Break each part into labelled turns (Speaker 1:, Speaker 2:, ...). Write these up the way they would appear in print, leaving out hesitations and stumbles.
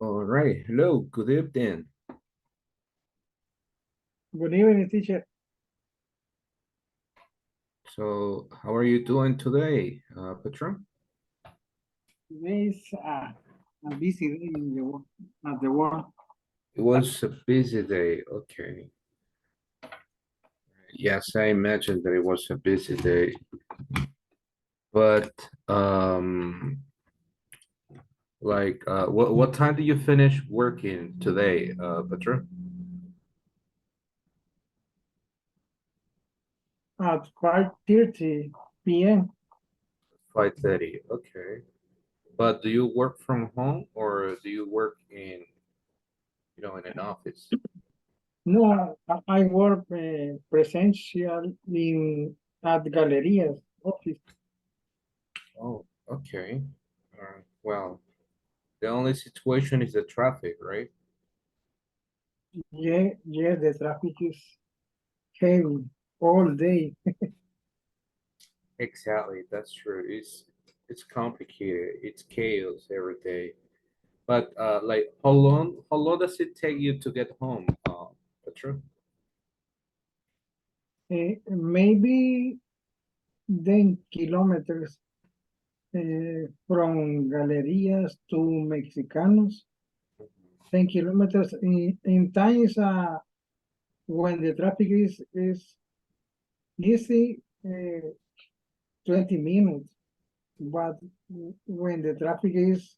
Speaker 1: All right. Hello. Good evening.
Speaker 2: Good evening, teacher.
Speaker 1: So, how are you doing today, Petra?
Speaker 2: Today is a busy day in the work, at the work.
Speaker 1: It was a busy day. Okay. Yes, I imagine that it was a busy day. But what time did you finish working today, Petra?
Speaker 2: At 5:30 p.m.
Speaker 1: 5:30. Okay. But do you work from home or do you work in an office?
Speaker 2: No, I work presential in at Galleria's office.
Speaker 1: Oh, okay. Well, the only situation is the traffic, right?
Speaker 2: Yeah, yeah, the traffic is heavy all day.
Speaker 1: Exactly, that's true. It's complicated. It's chaos every day. But like how long does it take you to get home, Petra?
Speaker 2: Maybe 10 kilometers from Galerías to Mexicanos. 10 kilometers in times when the traffic is easy, 20 minutes, but when the traffic is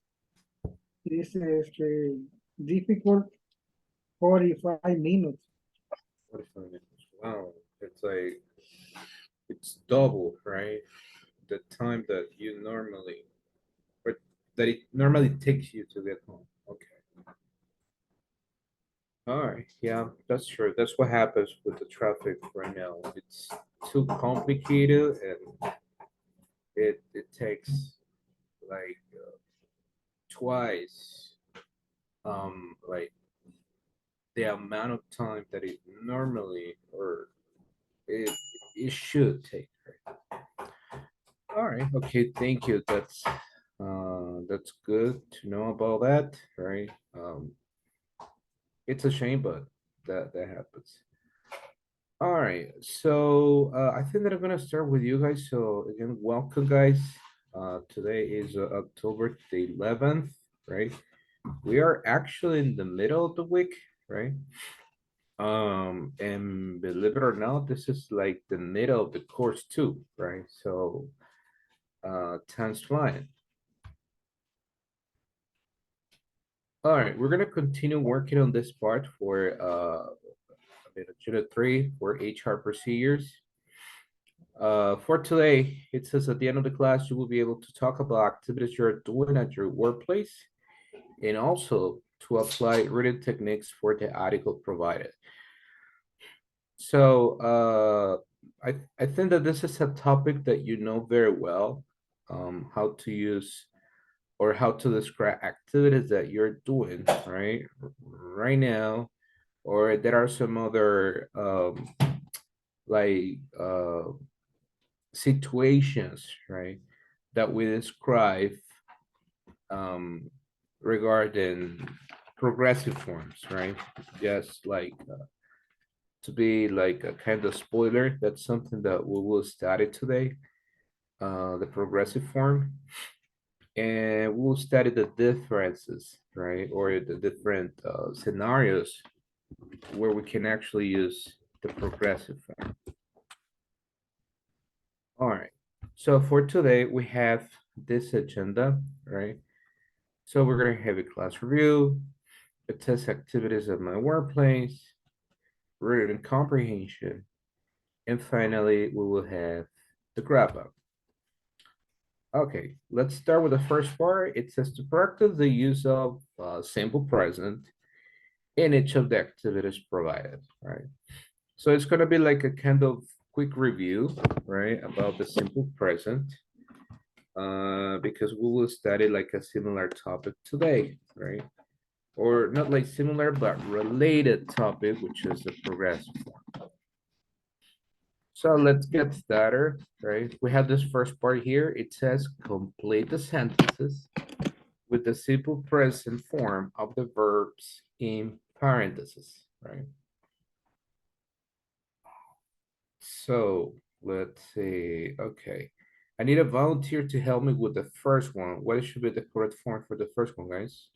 Speaker 2: difficult, 45 minutes.
Speaker 1: 45 minutes. Wow, it's double, right? The time that you normally or that it normally takes you to get home. Okay. All right. Yeah, that's true. That's what happens with the traffic right now. It's too complicated and it takes like twice like the amount of time that it normally or it it should take. Right? All right. Okay. Thank you. That's good to know about that. Right. It's a shame, but that happens. All right. So I think that I'm gonna start with you guys. So again, welcome, guys. Today is October the 11th. Right. We are actually in the middle of the week. Right. And believe it or not, this is like the middle of the course too, right? So, time's flying. All right, we're gonna continue working on this part for unit 3 for HR procedures. For today, it says at the end of the class, you will be able to talk about activities you're doing at your workplace and also to apply written techniques for the article provided. So I think that this is a topic that you know very well, how to use or how to describe activities that you're doing right now, or there are some other like situations, right, that we describe um, regarding progressive forms, right? Just like to be like a kind of spoiler, that's something that we will study today, the progressive form, and we'll study the differences, right, or the different scenarios where we can actually use the progressive form. All right. So for today, we have this agenda, right? So we're gonna have a class review, a test activities at my workplace, written comprehension, and finally, we will have the wrap up. Okay, let's start with the first part. It says to practice the use of simple present in each of the activities provided, right? So it's going to be like a kind of quick review, right, about the simple present, because we will study like a similar topic today, right? Or not like similar, but related topic, which is the progressive form. So let's get started, right? We have this first part here. It says complete the sentences with the simple present form of the verbs in parentheses, right? So let's see. Okay. I need a volunteer to help me with the first one. What should be the correct form for the first one, guys?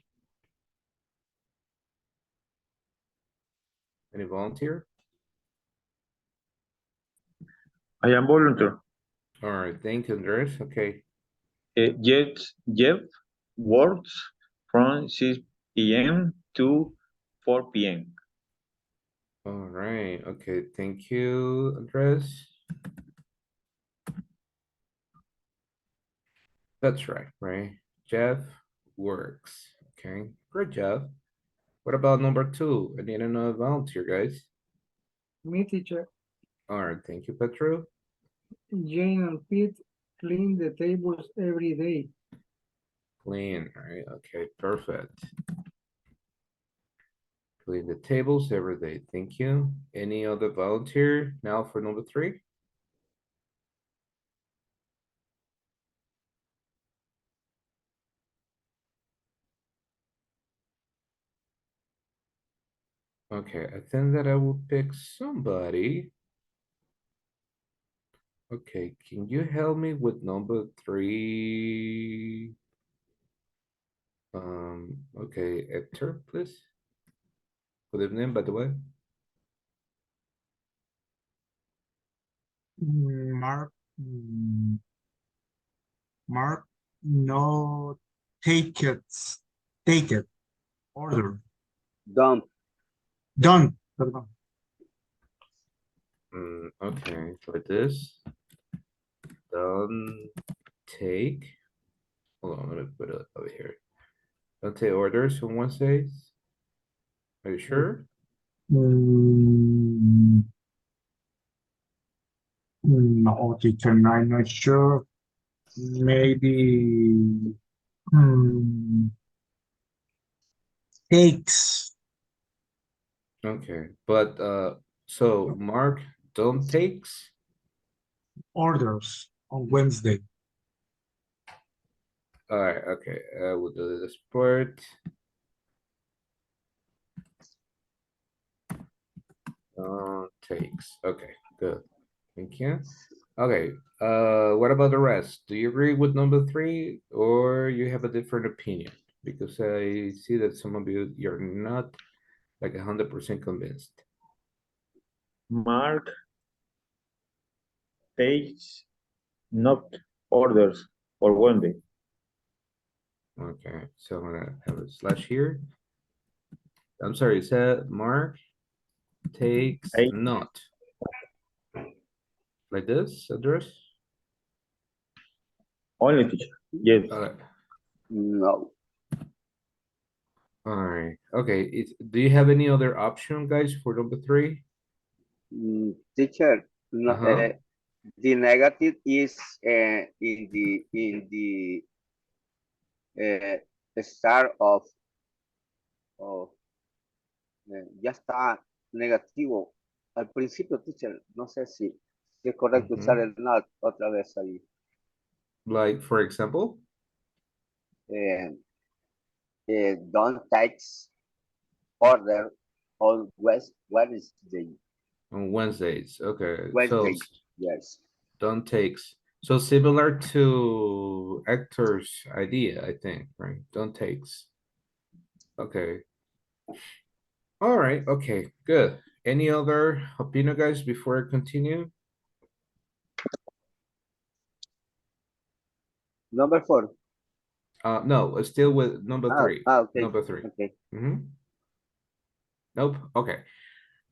Speaker 1: Any volunteer?
Speaker 3: I am volunteer.
Speaker 1: All right, thank you, Andres. Okay.
Speaker 3: Jeff works from 6 p.m. to 4 p.m.
Speaker 1: All right. Okay, thank you, Andres. That's right, right? Jeff works. Okay, great job. What about number two? I need another volunteer, guys.
Speaker 2: Me, teacher.
Speaker 1: All right, thank you, Petro.
Speaker 2: Jane and Pete clean the tables every day.
Speaker 1: Clean, all right, okay, perfect. Clean the tables every day, thank you. Any other volunteer now for number three? Okay, I think that I will pick somebody. Okay, can you help me with number three? Okay, Hector, please. Good evening, by the way.
Speaker 4: Mark, Mark, no, take it, take it, order,
Speaker 5: Don't.
Speaker 4: done, perdón.
Speaker 1: Okay, for this, don't take. Hold on, I'm gonna put it over here. Don't take orders on Wednesdays. Are you sure?
Speaker 4: Mm, no, teacher, I'm not sure. Maybe takes,
Speaker 1: Okay, but so Mark don't takes.
Speaker 4: orders on Wednesday.
Speaker 1: All right, okay, we'll do this part. Takes. Okay, good. Thank you. Okay, what about the rest? Do you agree with number three or you have a different opinion? Because I see that some of you, you're not like 100% convinced.
Speaker 3: Mark takes not orders for Wednesday.
Speaker 1: Okay, so I'm gonna have a slash here. I'm sorry, said Mark takes
Speaker 3: Take
Speaker 1: not. Like this address?
Speaker 3: only teacher. Yes.
Speaker 1: Okay.
Speaker 5: No.
Speaker 1: All right. Okay. Do you have any other option, guys, for number three?
Speaker 5: Teacher, no,
Speaker 1: Uh-huh.
Speaker 5: the negative is in the start of ya está negativo al principio, teacher. No sé si es correcto usar el not otra vez ahí.
Speaker 1: Like, for example?
Speaker 5: Eh, don't takes order on Wednesday.
Speaker 1: On Wednesdays. Okay. So
Speaker 5: Wednesday, yes.
Speaker 1: don't takes. So similar to Hector's idea, I think, right? Don't takes. Okay. All right. Okay. Good. Any other opinion, guys, before I continue?
Speaker 5: Number 4.
Speaker 1: No, still with number three.
Speaker 5: Okay.
Speaker 1: Number three.
Speaker 5: Okay.
Speaker 1: Nope. Okay.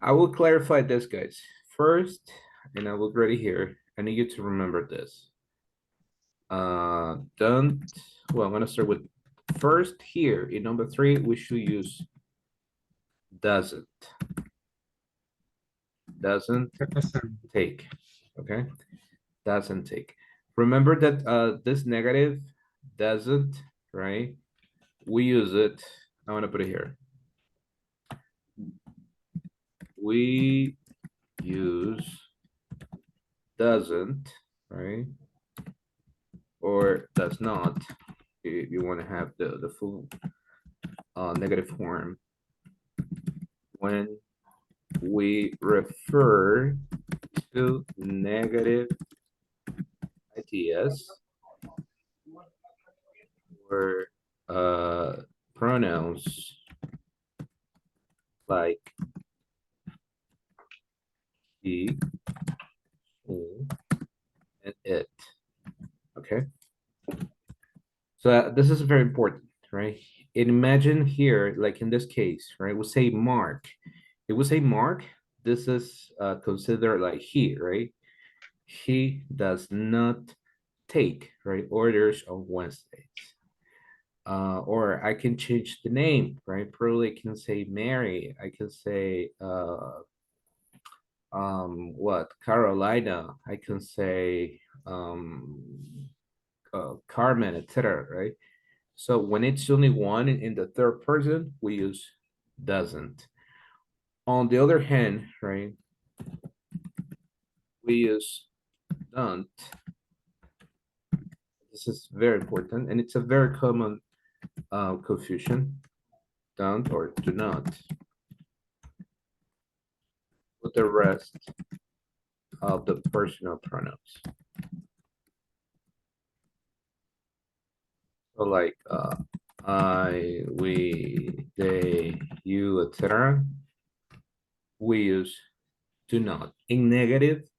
Speaker 1: I will clarify this, guys. First, and I will ready here. I need you to remember this. Don't. Well, I'm gonna start with first here in number three. We should use doesn't. Doesn't take. Okay. Doesn't take. Remember that this negative doesn't, right? We use it. I'm gonna put it here. We use doesn't, right? Or does not if you want to have the full negative form. When we refer to negative ideas or pronouns like he, she, and it. Okay. So this is very important, right? Imagine here, like in this case, right? We'll say Mark. It will say Mark. This is considered like he, right? He does not take, right, orders on Wednesdays. Or I can change the name, right? Probably can say Mary. I can say what, Carolina. I can say Carmen, etc. Right? So when it's only one in the third person, we use doesn't. On the other hand, right, we use don't. This is very important, and it's a very common confusion. Don't or do not. With the rest of the personal pronouns. So like I, we, they, you, etc. We use do not in negative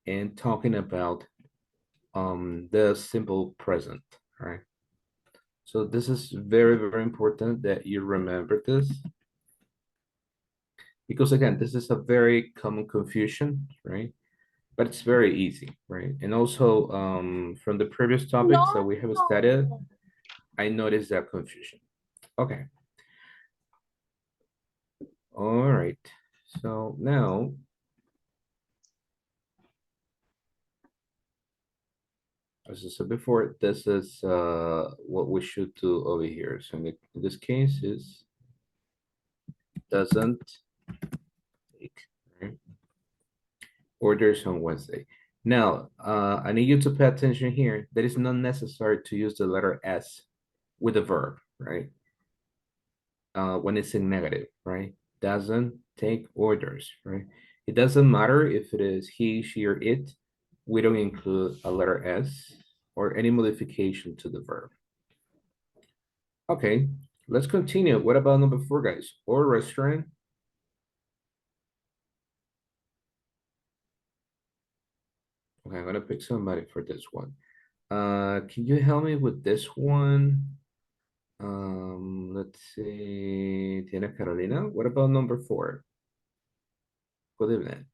Speaker 1: and talking about the simple present, right? So this is very, very important that you remember this. Because again, this is a very common confusion, right? But it's very easy, right? And also from the previous topics that we have studied, I noticed that confusion. Okay. All right. So now, as I said before, this is what we should do over here. So in this case is doesn't take, right? Orders on Wednesday. Now, I need you to pay attention here. That is not necessary to use the letter S with a verb, right? When it's in negative, right? Doesn't take orders, right? It doesn't matter if it is he, she, or it. We don't include a letter S or any modification to the verb. Okay, let's continue. What about number 4, guys? Or restaurant? Okay, I'm gonna pick somebody for this one. Can you help me with this one? Let's see, Tina Carolina. What about number 4? Good evening.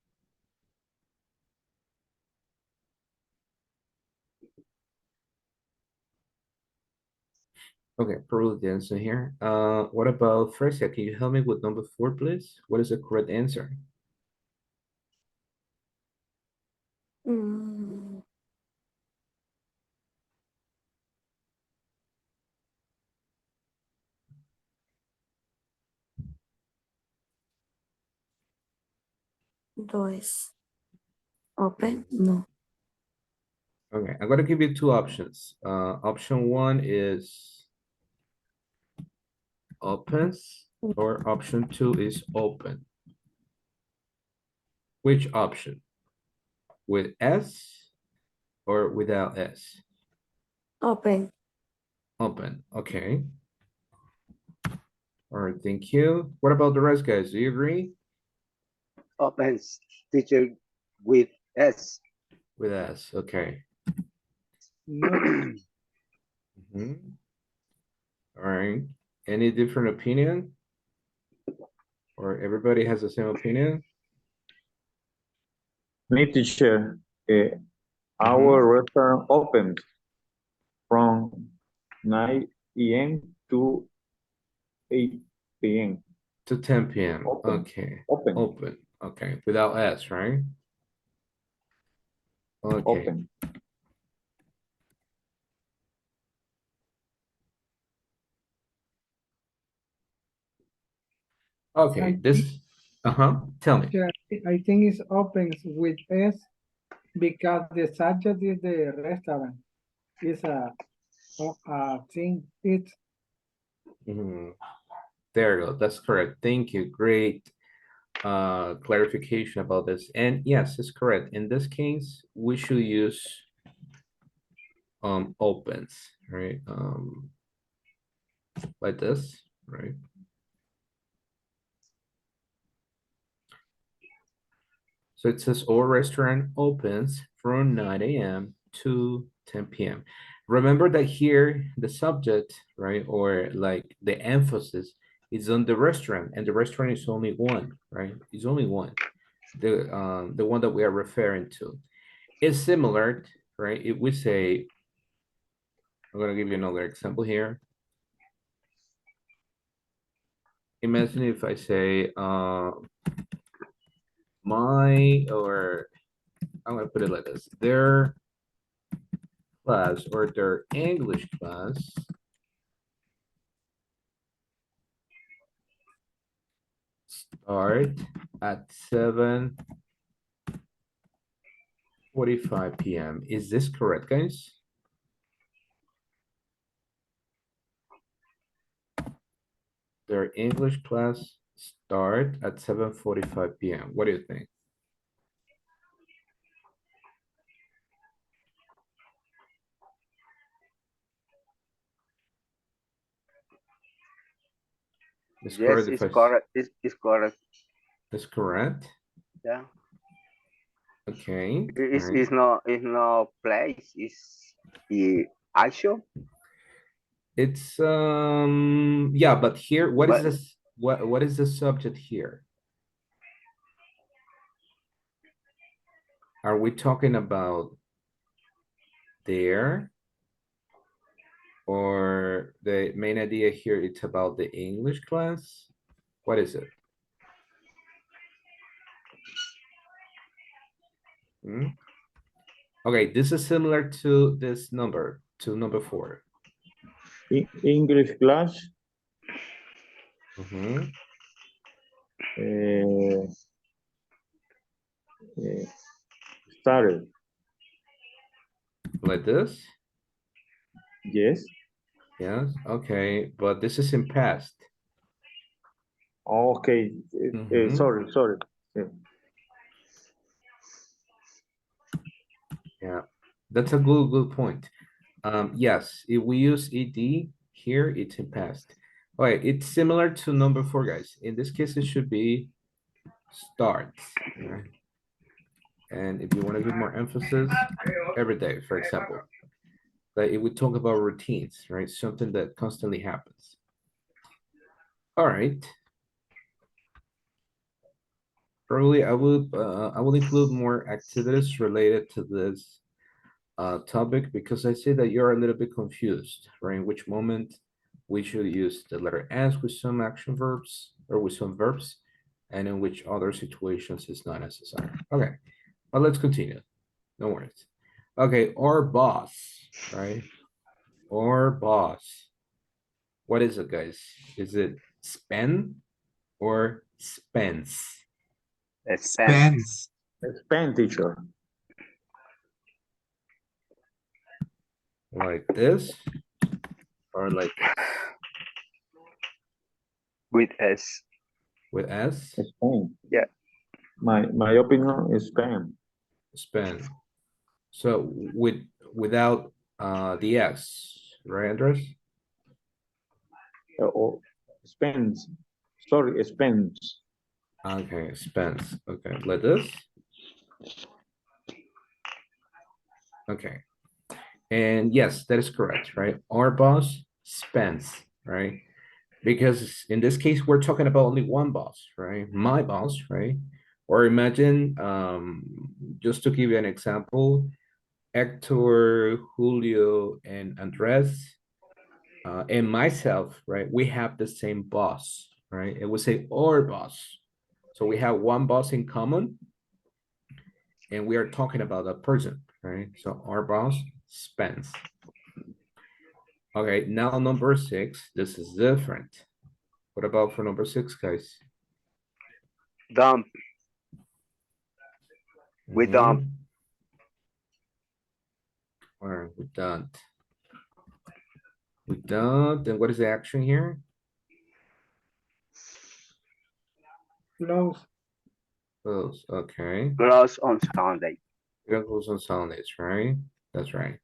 Speaker 1: Okay, probably the answer here. What about Fresia? Can you help me with number 4, please? What is the correct answer?
Speaker 6: Dois. Open? No.
Speaker 1: Okay, I'm gonna give you 2 options. Option 1 is opens, or option 2 is open. Which option? With S or without S?
Speaker 6: Open.
Speaker 1: Open, okay. All right, thank you. What about the rest, guys? Do you agree?
Speaker 5: Opens, teacher, with S.
Speaker 1: With S, okay.
Speaker 2: No,
Speaker 1: Mhm. All right, any different opinion? Or everybody has the same opinion?
Speaker 3: Me, teacher, our restaurant opened from 9 a.m. to 8 p.m.
Speaker 1: To 10 p.m.
Speaker 3: Open.
Speaker 1: Okay.
Speaker 3: Open.
Speaker 1: Open. Okay. Without S, right? Okay.
Speaker 3: Open.
Speaker 1: Okay. This. Tell me.
Speaker 2: yeah, I think it's opens with S because the subject is the restaurant. It's a think it.
Speaker 1: Mhm. There you go. That's correct. Thank you. Great clarification about this. And yes, it's correct. In this case, we should use opens, right? Like this, right? So it says all restaurant opens from 9 a.m. to 10 p.m. Remember that here the subject, right, or like the emphasis is on the restaurant, and the restaurant is only one, right? It's only one, the one that we are referring to. It's similar, right? If we say, I'm gonna give you another example here. Imagine if I say my, or I'm gonna put it like this, their class or their English class start at 7:45 p.m. Is this correct, guys? Their English class start at 7:45 p.m. What do you think? It's
Speaker 5: Yes,
Speaker 1: correct
Speaker 5: it's
Speaker 1: if I
Speaker 5: correct. It's correct.
Speaker 1: It's correct.
Speaker 5: Yeah.
Speaker 1: Okay.
Speaker 5: It's,
Speaker 1: All right.
Speaker 5: it's no place. It's actual.
Speaker 1: It's yeah, but here, what is
Speaker 5: But
Speaker 1: this? What is the subject here? Are we talking about there? Or the main idea here, it's about the English class? What is it? Hmm? Okay, this is similar to this number, to number 4.
Speaker 3: English class
Speaker 1: Mhm.
Speaker 3: uh, started.
Speaker 1: Like this?
Speaker 3: Yes.
Speaker 1: Yes, okay, but this is in past.
Speaker 3: Okay.
Speaker 1: Mhm.
Speaker 3: Sorry.
Speaker 1: Yeah, that's a good point. Yes, if we use ed here, it's in past. All right, it's similar to number 4, guys. In this case, it should be starts. Right? And if you want to give more emphasis, every day, for example. Like if we talk about routines, right? Something that constantly happens. All right. Probably I will include more activities related to this topic because I see that you're a little bit confused, right? In which moment we should use the letter S with some action verbs or with some verbs, and in which other situations is not necessary. Okay, but let's continue. No worries. Okay, or boss, right? Or boss. What is it, guys? Is it spend or spends?
Speaker 5: expense.
Speaker 4: Spends.
Speaker 3: Expenditure.
Speaker 1: Like this or like this?
Speaker 5: With S.
Speaker 1: With S,
Speaker 3: Spend.
Speaker 5: Yeah.
Speaker 3: My opinion is spend.
Speaker 1: spend. So without the S, right, Andres?
Speaker 3: Or spends. Sorry, spends.
Speaker 1: Okay, spends. Okay, like this. Okay. And yes, that is correct, right? Our boss spends, right? Because in this case, we're talking about only one boss, right? My boss, right? Or imagine, just to give you an example, Hector, Julio, and Andres, and myself, right? We have the same boss, right? It would say our boss. So we have one boss in common, and we are talking about that person, right? So our boss spends. Okay, now number 6, this is different. What about for number 6, guys?
Speaker 5: Dump. We dump.
Speaker 1: Or we don't. We don't. Then what is the action here?
Speaker 2: Close.
Speaker 1: Close. Okay.
Speaker 5: Close on Sunday.
Speaker 1: We don't close on Sundays, right? That's right.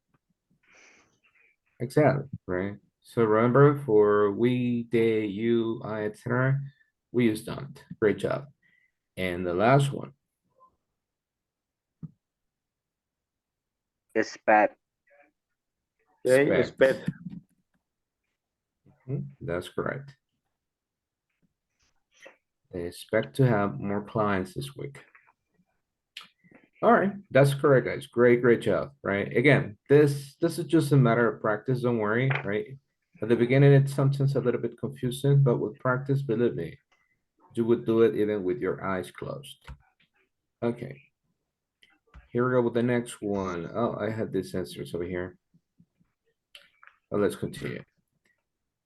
Speaker 1: Exactly, right? So remember for we, they, you, I, etc. We use don't. Great job. And the last one.
Speaker 5: Expect.
Speaker 3: Okay,
Speaker 1: Expect.
Speaker 3: expect.
Speaker 1: That's correct. They expect to have more clients this week. All right, that's correct, guys. Great job, right? Again, this is just a matter of practice, don't worry, right? At the beginning, it's sometimes a little bit confusing, but with practice, believe me, you would do it even with your eyes closed. Okay. Here we go with the next one. Oh, I had these answers over here. Well, let's continue.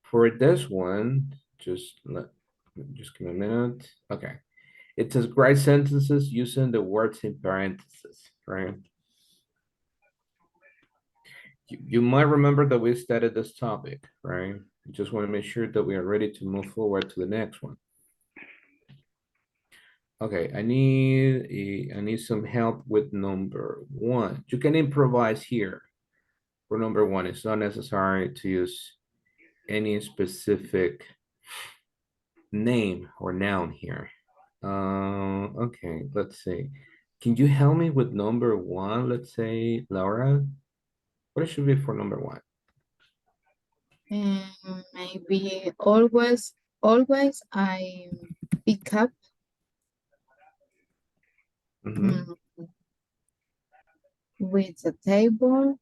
Speaker 1: For this one, just give me a minute. Okay. It says write sentences using the words in parentheses, right? You might remember that we studied this topic, right? Just want to make sure that we are ready to move forward to the next one. Okay, I need some help with number one. You can improvise here. For number one, it's not necessary to use any specific name or noun here. Okay, let's see. Can you help me with number one? Let's say, Laura, what should be for number one?
Speaker 7: Maybe always I pick up
Speaker 1: Mhm.
Speaker 7: with the table.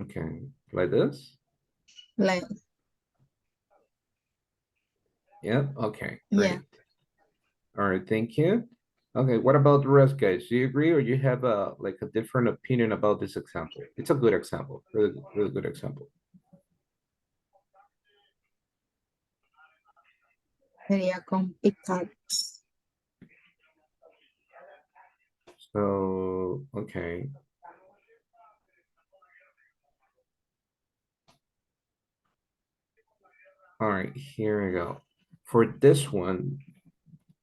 Speaker 1: Okay, like this?
Speaker 7: Like,
Speaker 1: Yep, okay,
Speaker 7: yeah.
Speaker 1: great. All right, thank you. Okay, what about the rest, guys? Do you agree or you have a like a different opinion about this example? It's a good example, really good example.
Speaker 7: Sería con pick up.
Speaker 1: So, okay. All right, here we go. For this one,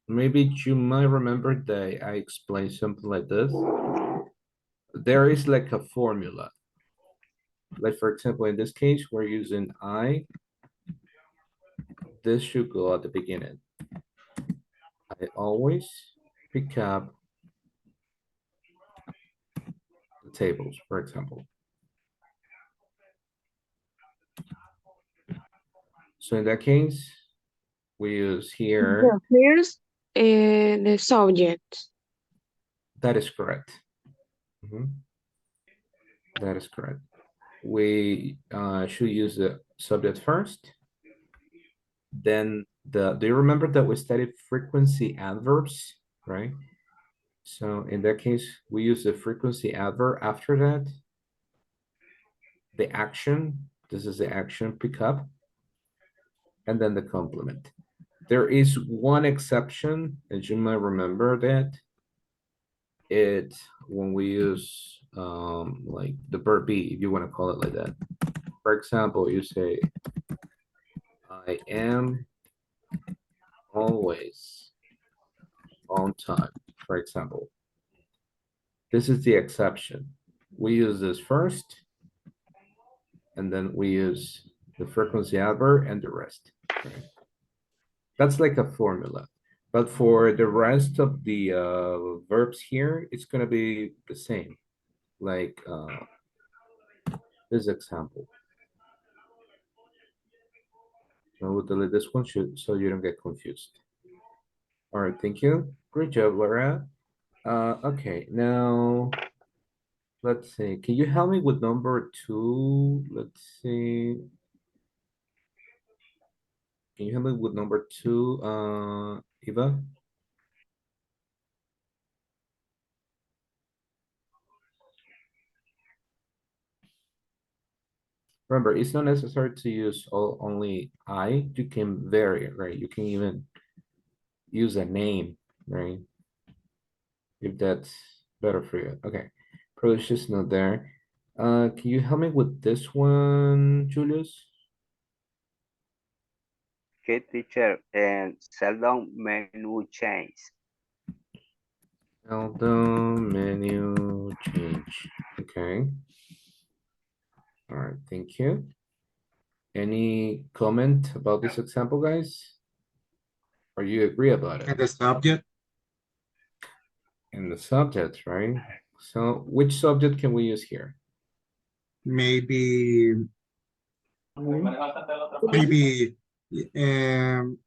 Speaker 1: maybe you might remember that I explained something like this. There is like a formula. Like for example, in this case, we're using I. This should go at the beginning. I always pick up the tables, for example. So in that case, we use here,
Speaker 8: The first, the subject.
Speaker 1: that is correct. That is correct. We should use the subject first. Then do you remember that we studied frequency adverbs, right? So in that case, we use the frequency adverb after that. The action, this is the action pick up, and then the complement. There is one exception, as you might remember that. It's when we use like the verb be, if you want to call it like that. For example, you say, I am always on time, for example. This is the exception. We use this first, and then we use the frequency adverb and the rest. Right? That's like a formula. But for the rest of the verbs here, it's going to be the same. Like this example. So we'll delete this one so you don't get confused. All right, thank you. Great job, Laura. Okay, now let's see. Can you help me with number two? Let's see. Can you help me with number two, Eva? Remember, it's not necessary to use only I. You can vary, right? You can even use a name, right? If that's better for you. Okay. Privilege is not there. Can you help me with this one, Julius?
Speaker 5: Okay, teacher, and seldom menu change.
Speaker 1: Seldom menu change. Okay. All right, thank you. Any comment about this example, guys? Or you agree about
Speaker 4: And
Speaker 1: it?
Speaker 4: the subject,
Speaker 1: In the subject, right? So which subject can we use here?
Speaker 4: maybe, maybe, um,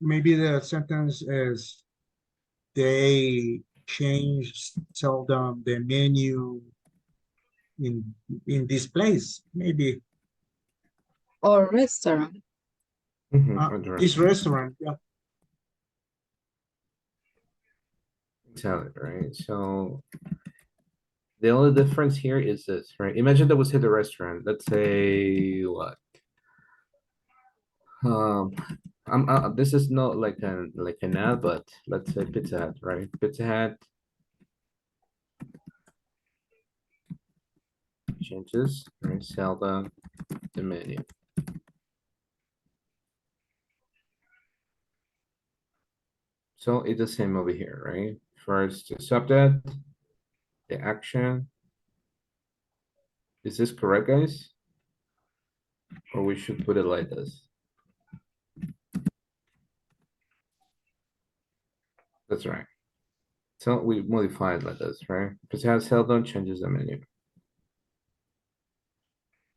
Speaker 4: maybe the sentence is they change seldom the menu in this place, maybe.
Speaker 7: Or restaurant.
Speaker 1: Or the
Speaker 4: This restaurant, yeah.
Speaker 1: salad, right? So the only difference here is this, right? Imagine that we say the restaurant. Let's say what? Um, this is not like an ad, but let's say Pizza Hut, right? Pizza Hut changes, right? Sell the menu. So it's the same over here, right? First the subject, the action. Is this correct, guys? Or we should put it like this? That's right. So we modify it like this, right? Pizza Hut seldom changes the menu.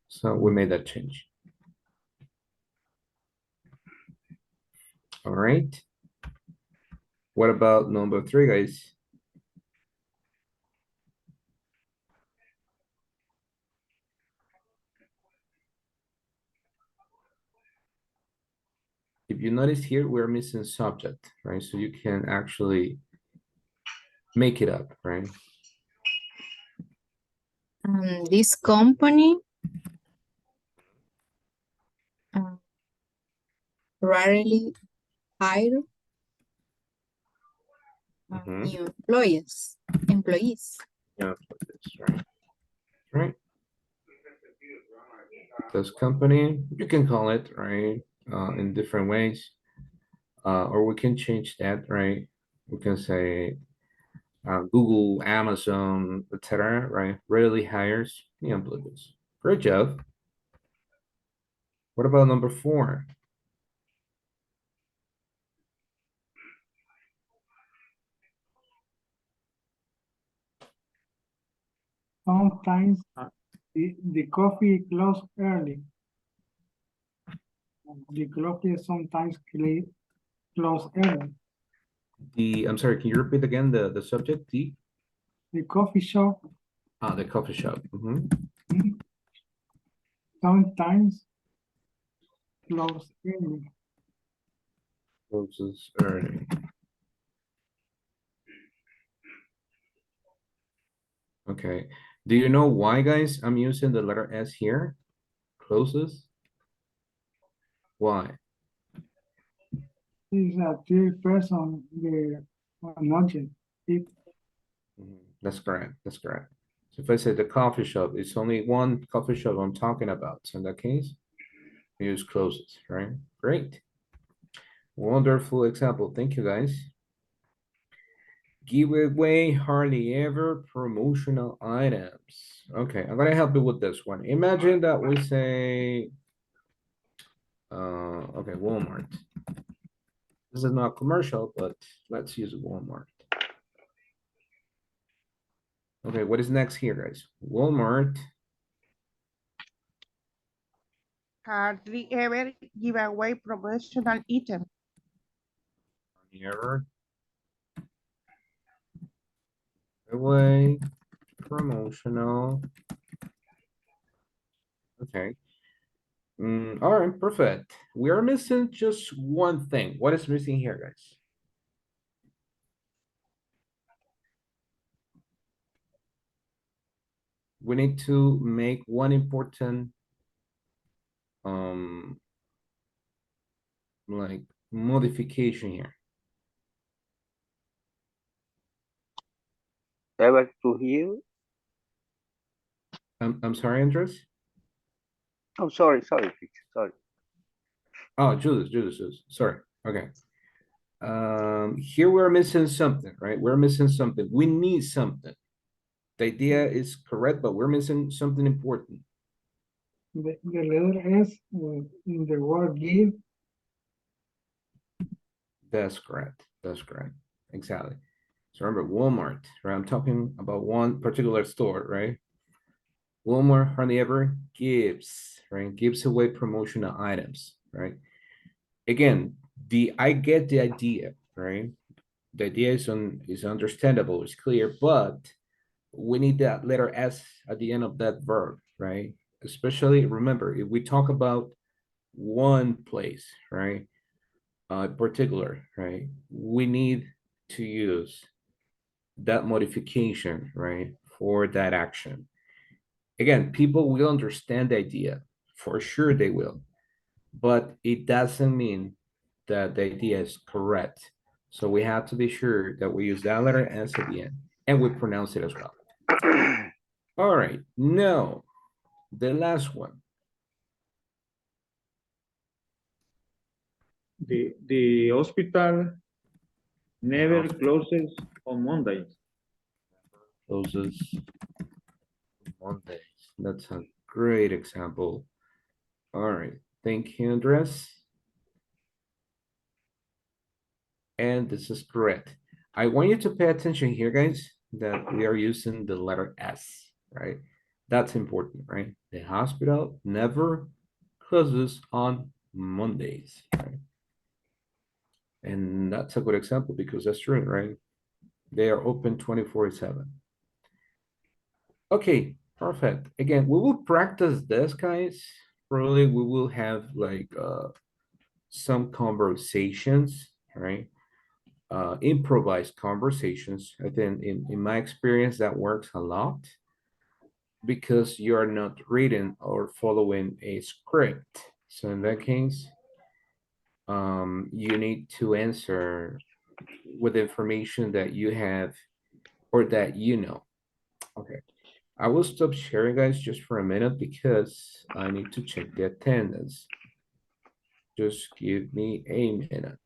Speaker 1: So we made that change. All right. What about number 3, guys? If you notice here, we're missing subject, right? So you can actually make it up, right?
Speaker 7: This company rarely hire
Speaker 1: Mhm.
Speaker 7: new employees.
Speaker 1: Yeah, like this, right? Right. This company, you can call it, right? In different ways. Or we can change that, right? We can say Google, Amazon, etc., right? Rarely hires new employees. Great job. What about number 4?
Speaker 2: Sometimes the coffee close early. The coffee sometimes close early.
Speaker 1: I'm sorry, can you repeat again the subject?
Speaker 2: The coffee shop
Speaker 1: The coffee shop.
Speaker 2: sometimes close early.
Speaker 1: Closes early. Okay. Do you know why, guys, I'm using the letter S here? Closes? Why?
Speaker 2: Is a third person the an object. It
Speaker 1: That's correct. That's correct. So if I say the coffee shop, it's only one coffee shop I'm talking about. So in that case, we use closes, right? Great. Wonderful example. Thank you, guys. Giveaway, hardly ever promotional items. Okay, I'm gonna help you with this one. Imagine that we say, okay, Walmart. This is not commercial, but let's use Walmart. Okay, what is next here, guys? Walmart.
Speaker 9: Hardly ever give away promotional items.
Speaker 1: Never away promotional. Okay. All right, perfect. We are missing just one thing. What is missing here, guys? We need to make one important like modification here.
Speaker 5: Ever to hear?
Speaker 1: I'm sorry, Andres.
Speaker 5: Oh, sorry, teacher, sorry.
Speaker 1: Oh, Judas, sorry. Okay. Here we're missing something, right? We're missing something. We need something. The idea is correct, but we're missing something important.
Speaker 2: The letter S in the word give.
Speaker 1: That's correct. That's correct. Exactly. So remember Walmart, right? I'm talking about one particular store, right? Walmart hardly ever gives, right? Gives away promotional items, right? Again, I get the idea, right? The idea is understandable, it's clear, but we need that letter S at the end of that verb, right? Especially remember, if we talk about one place, right? Particular, right? We need to use that modification, right? For that action. Again, people will understand the idea, for sure they will, but it doesn't mean that the idea is correct. So we have to be sure that we use that letter S at the end and we pronounce it as well. All right, no, the last one.
Speaker 3: The hospital never closes on Mondays.
Speaker 1: Closes Mondays. That's a great example. All right, thank you, Andres. And this is correct. I want you to pay attention here, guys, that we are using the letter S, right? That's important, right? The hospital never closes on Mondays, right? And that's a good example because that's true, right? They are open 24/7. Okay, perfect. Again, we will practice this, guys. Probably we will have like some conversations, right? Improvised conversations. I think in my experience that works a lot because you are not reading or following a script. So in that case, you need to answer with information that you have or that you know. Okay. I will stop sharing, guys, just for a minute because I need to check the attendance. Just give me a minute.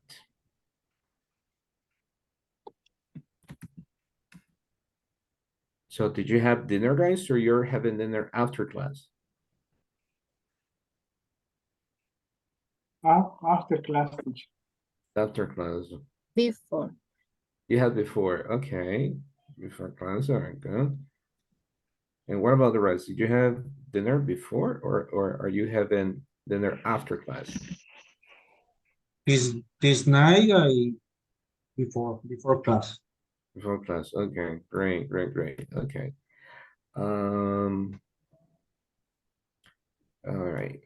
Speaker 1: So did you have dinner, guys, or you're having dinner after class?
Speaker 2: After class teacher.
Speaker 1: After class.
Speaker 7: Before.
Speaker 1: You had before, okay. Before class, all right, good. And what about the rest? Did you have dinner before or are you having dinner after class?
Speaker 4: This night I before class.
Speaker 1: Before class, okay, great, okay. All right.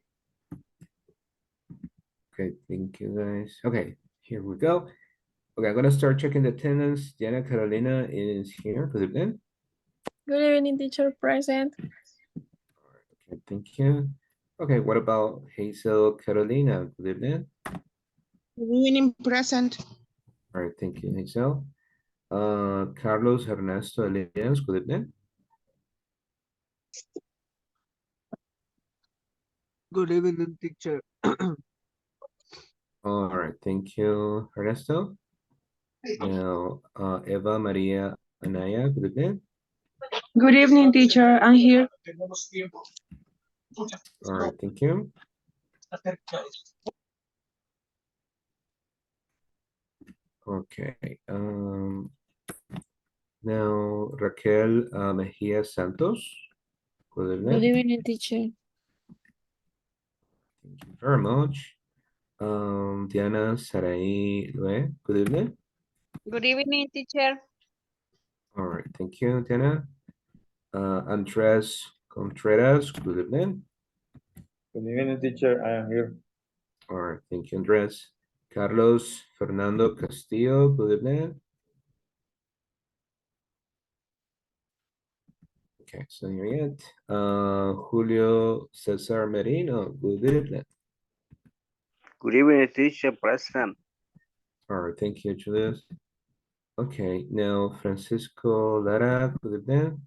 Speaker 1: Okay, thank you guys. Okay, here we go. Okay, I'm gonna start checking the attendance. Diana Carolina is here. Good evening.
Speaker 10: Good evening, teacher present.
Speaker 1: Okay, thank you. Okay, what about Hazel Carolina? Good evening.
Speaker 9: Good evening, present.
Speaker 1: All right, thank you, Hazel. Carlos Ernesto Elias, good evening.
Speaker 11: Good evening, teacher.
Speaker 1: All right, thank you, Ernesto. Now, Eva Maria Anaya, good evening.
Speaker 8: Good evening, teacher. I'm here.
Speaker 1: All right, thank you. Okay. Now Raquel Mejia Santos. Good
Speaker 10: Good
Speaker 1: evening.
Speaker 10: evening, teacher.
Speaker 1: Thank you very much. Diana Sarai Lue. Good evening.
Speaker 12: Good evening, teacher.
Speaker 1: All right, thank you, Diana. Andres Contreras. Good evening.
Speaker 3: Good evening, teacher. I am here.
Speaker 1: All right, thank you, Andres. Carlos Fernando Castillo. Good evening. Okay, so here yet. Julio Cesar Merino, good evening.
Speaker 5: Good evening, teacher, present.
Speaker 1: All right, thank you, Julius. Okay, now Francisco Lara, good evening.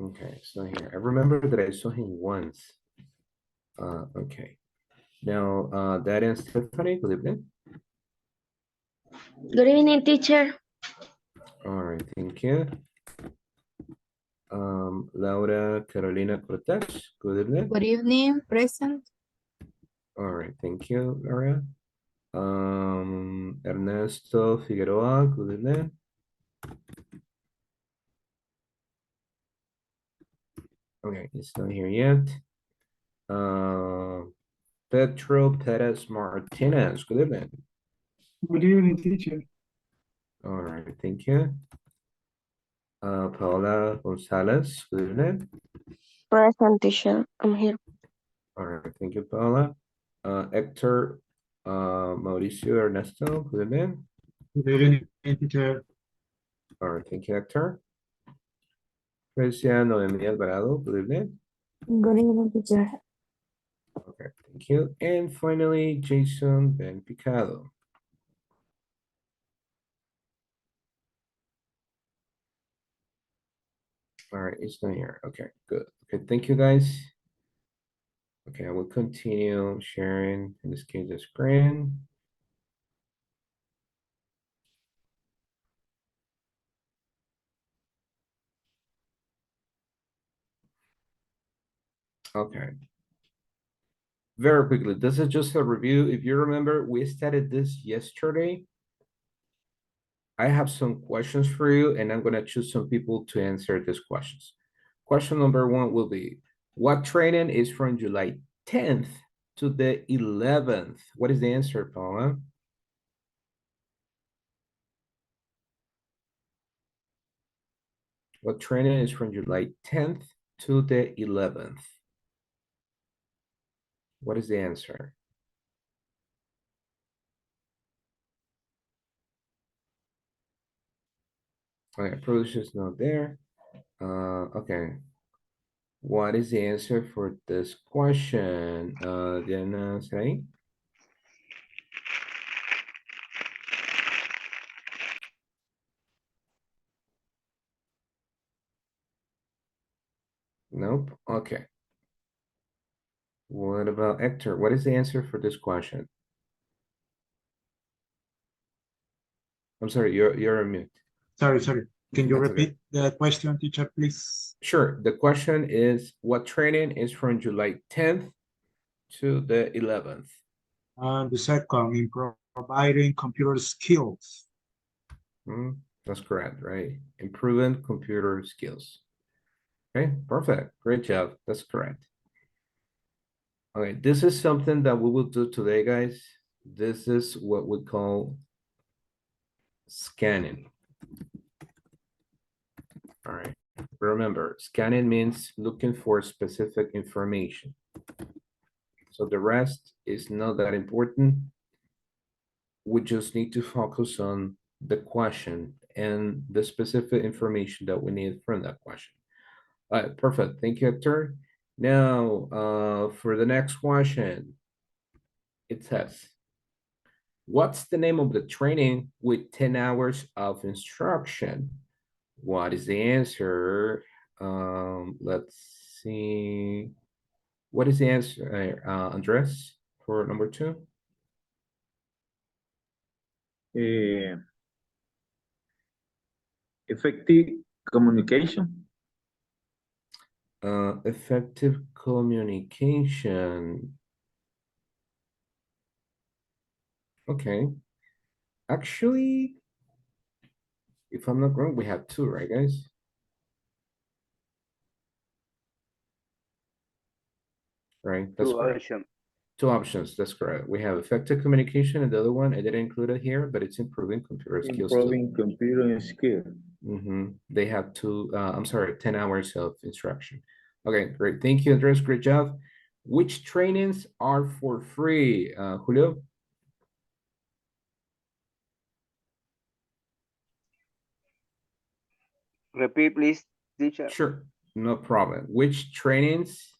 Speaker 1: Okay, so here, I remember that I saw him once. Okay. Now, Daddy and Stephanie, good evening.
Speaker 8: Good evening, teacher.
Speaker 1: All right, thank you. Laura Carolina Cortez, good evening.
Speaker 7: Good evening, present.
Speaker 1: All right, thank you, Laura. Ernesto Figueroa, good evening. Okay, he's not here yet. Petro Perez Martinez, good evening.
Speaker 2: Good evening, teacher.
Speaker 1: All right, thank you. Paola Gonzalez, good evening.
Speaker 8: Present, teacher. I'm here.
Speaker 1: All right, thank you, Paola. Hector Mauricio Ernesto, good evening.
Speaker 4: Good evening, teacher.
Speaker 1: All right, thank you, Hector. Cristian Noemí Alvarado, good evening.
Speaker 6: Good evening, teacher.
Speaker 1: Okay, thank you. And finally, Jason Ben Picado. All right, it's not here. Okay, good. Okay, thank you, guys. Okay, I will continue sharing, in this case, the screen. Okay. Very quickly, this is just a review. If you remember, we started this yesterday. I have some questions for you, and I'm gonna choose some people to answer these questions. Question number one will be, what training is from July 10th to the 11th? What is the answer, Paula? What training is from July 10th to the 11th? What is the answer? Okay, producer is not there. Okay. What is the answer for this question? Diana, say? Nope. Okay. What about Hector? What is the answer for this question? I'm sorry, you're on mute.
Speaker 4: Sorry. Can you
Speaker 1: That's okay.
Speaker 4: repeat the question, teacher, please?
Speaker 1: Sure. The question is, what training is from July 10th to the 11th?
Speaker 4: And the second, in providing computer skills.
Speaker 1: That's correct, right? Improving computer skills. Okay, perfect. Great job. That's correct. Okay, this is something that we will do today, guys. This is what we call scanning. All right. Remember, scanning means looking for specific information. So the rest is not that important. We just need to focus on the question and the specific information that we need from that question. All right, perfect. Thank you, Hector. Now, for the next question, it says, what's the name of the training with 10 hours of instruction? What is the answer? Let's see. What is the answer, Andres, for number 2?
Speaker 3: Effective communication.
Speaker 1: Effective communication. Okay. Actually, if I'm not wrong, we have 2, right, guys? Right, that's correct. 2 options, that's correct. We have effective communication, and the other one, I didn't include it here, but it's improving computer skills too.
Speaker 3: Improving computer skill.
Speaker 1: They have 10 hours of instruction. Okay, great. Thank you, Andres. Great job. Which trainings are for free, Julio?
Speaker 5: Repeat, please, teacher.
Speaker 1: Sure, no problem. Which trainings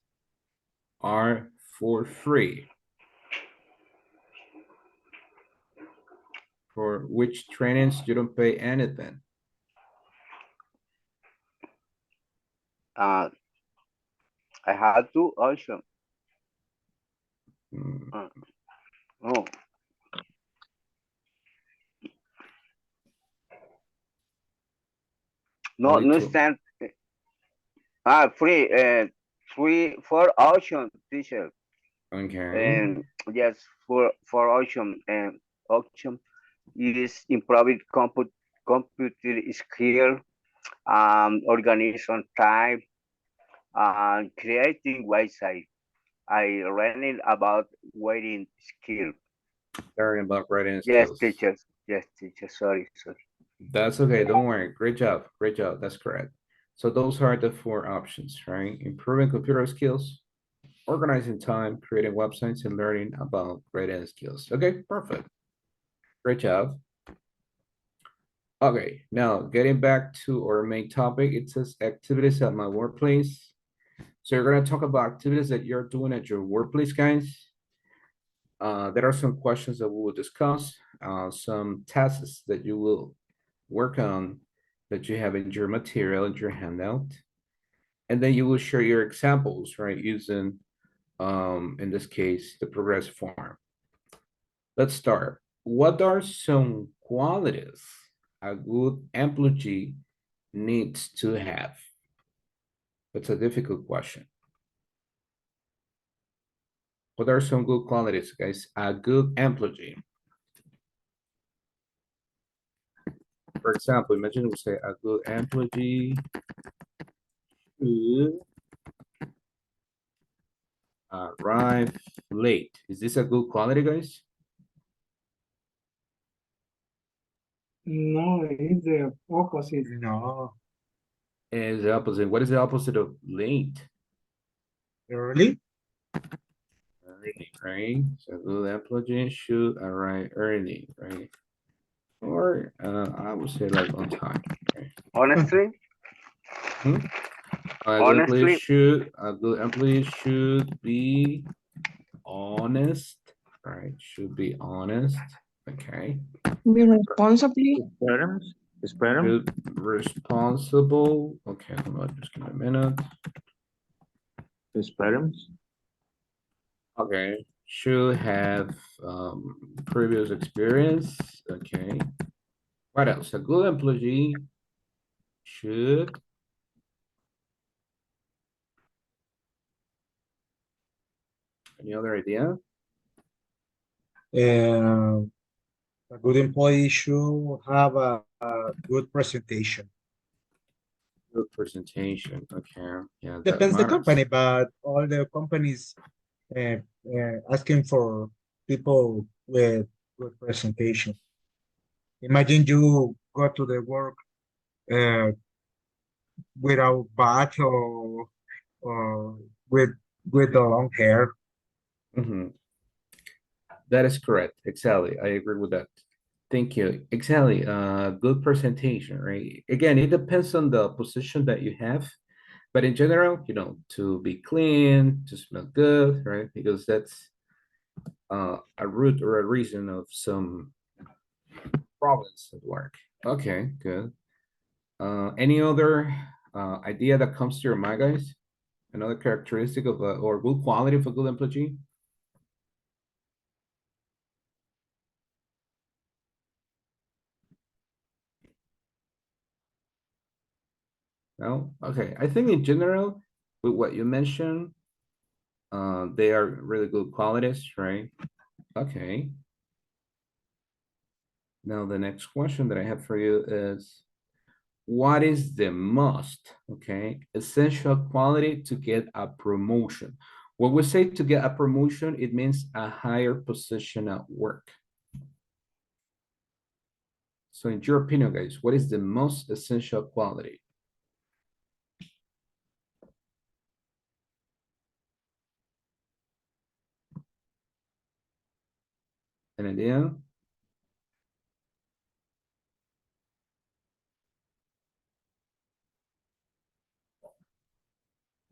Speaker 1: are for free? For which trainings you don't pay anything?
Speaker 5: I had two options.
Speaker 1: Mm,
Speaker 5: Oh, no,
Speaker 1: only
Speaker 5: no
Speaker 1: two.
Speaker 5: stand. Free. Four options, teacher.
Speaker 1: Okay.
Speaker 5: And yes, for option is improving computer skill, organization time, and creating website. I learning about writing skill.
Speaker 1: Learning about writing
Speaker 5: Yes,
Speaker 1: skills.
Speaker 5: teachers. Yes, teacher. Sorry, sorry.
Speaker 1: That's okay. Don't worry. Great job. Great job. That's correct. So those are the four options, right? Improving computer skills, organizing time, creating websites, and learning about writing skills. Okay, perfect. Great job. Okay, now getting back to our main topic, it says activities at my workplace. So you're gonna talk about activities that you're doing at your workplace, guys. There are some questions that we will discuss, some tasks that you will work on that you have in your material, in your handout. And then you will share your examples, right? Using, in this case, the progressive form. Let's start. What are some qualities a good employee needs to have? That's a difficult question. What are some good qualities, guys? A good employee. For example, imagine we say a good employee should arrive late. Is this a good quality, guys?
Speaker 2: No, it's the opposite.
Speaker 4: No,
Speaker 1: Is the opposite. What is the opposite of late?
Speaker 4: early.
Speaker 1: Early, right? So a good employee should arrive early, right? Or I would say like on time. Right?
Speaker 5: Honestly, honestly,
Speaker 1: A good employee should be honest, right? Should be honest. Okay.
Speaker 9: Be responsibly.
Speaker 3: Esperemos. Esperemos.
Speaker 1: Should responsible. Okay, hold on, just give me a minute.
Speaker 3: Esperemos.
Speaker 1: Okay. Should have previous experience. Okay. What else? A good employee should any other idea?
Speaker 4: A good employee should have a good presentation.
Speaker 1: Good presentation. Okay. Yeah, that
Speaker 4: Depends the
Speaker 1: matters.
Speaker 4: company, but all the companies asking for people with good presentation. Imagine you go to the work uh, without badge or with the long hair.
Speaker 1: Mhm. That is correct. Exactly. I agree with that. Thank you. Exactly. Good presentation, right? Again, it depends on the position that you have, but in general, to be clean, to smell good, right? Because that's a root or a reason of some problems at work. Okay, good. Any other idea that comes to your mind, guys? Another characteristic of or good quality of a good employee? No? Okay. I think in general, with what you mentioned, they are really good qualities, right? Okay. Now the next question that I have for you is, what is the most, okay, essential quality to get a promotion? When we say to get a promotion, it means a higher position at work. So in your opinion, guys, what is the most essential quality? An idea?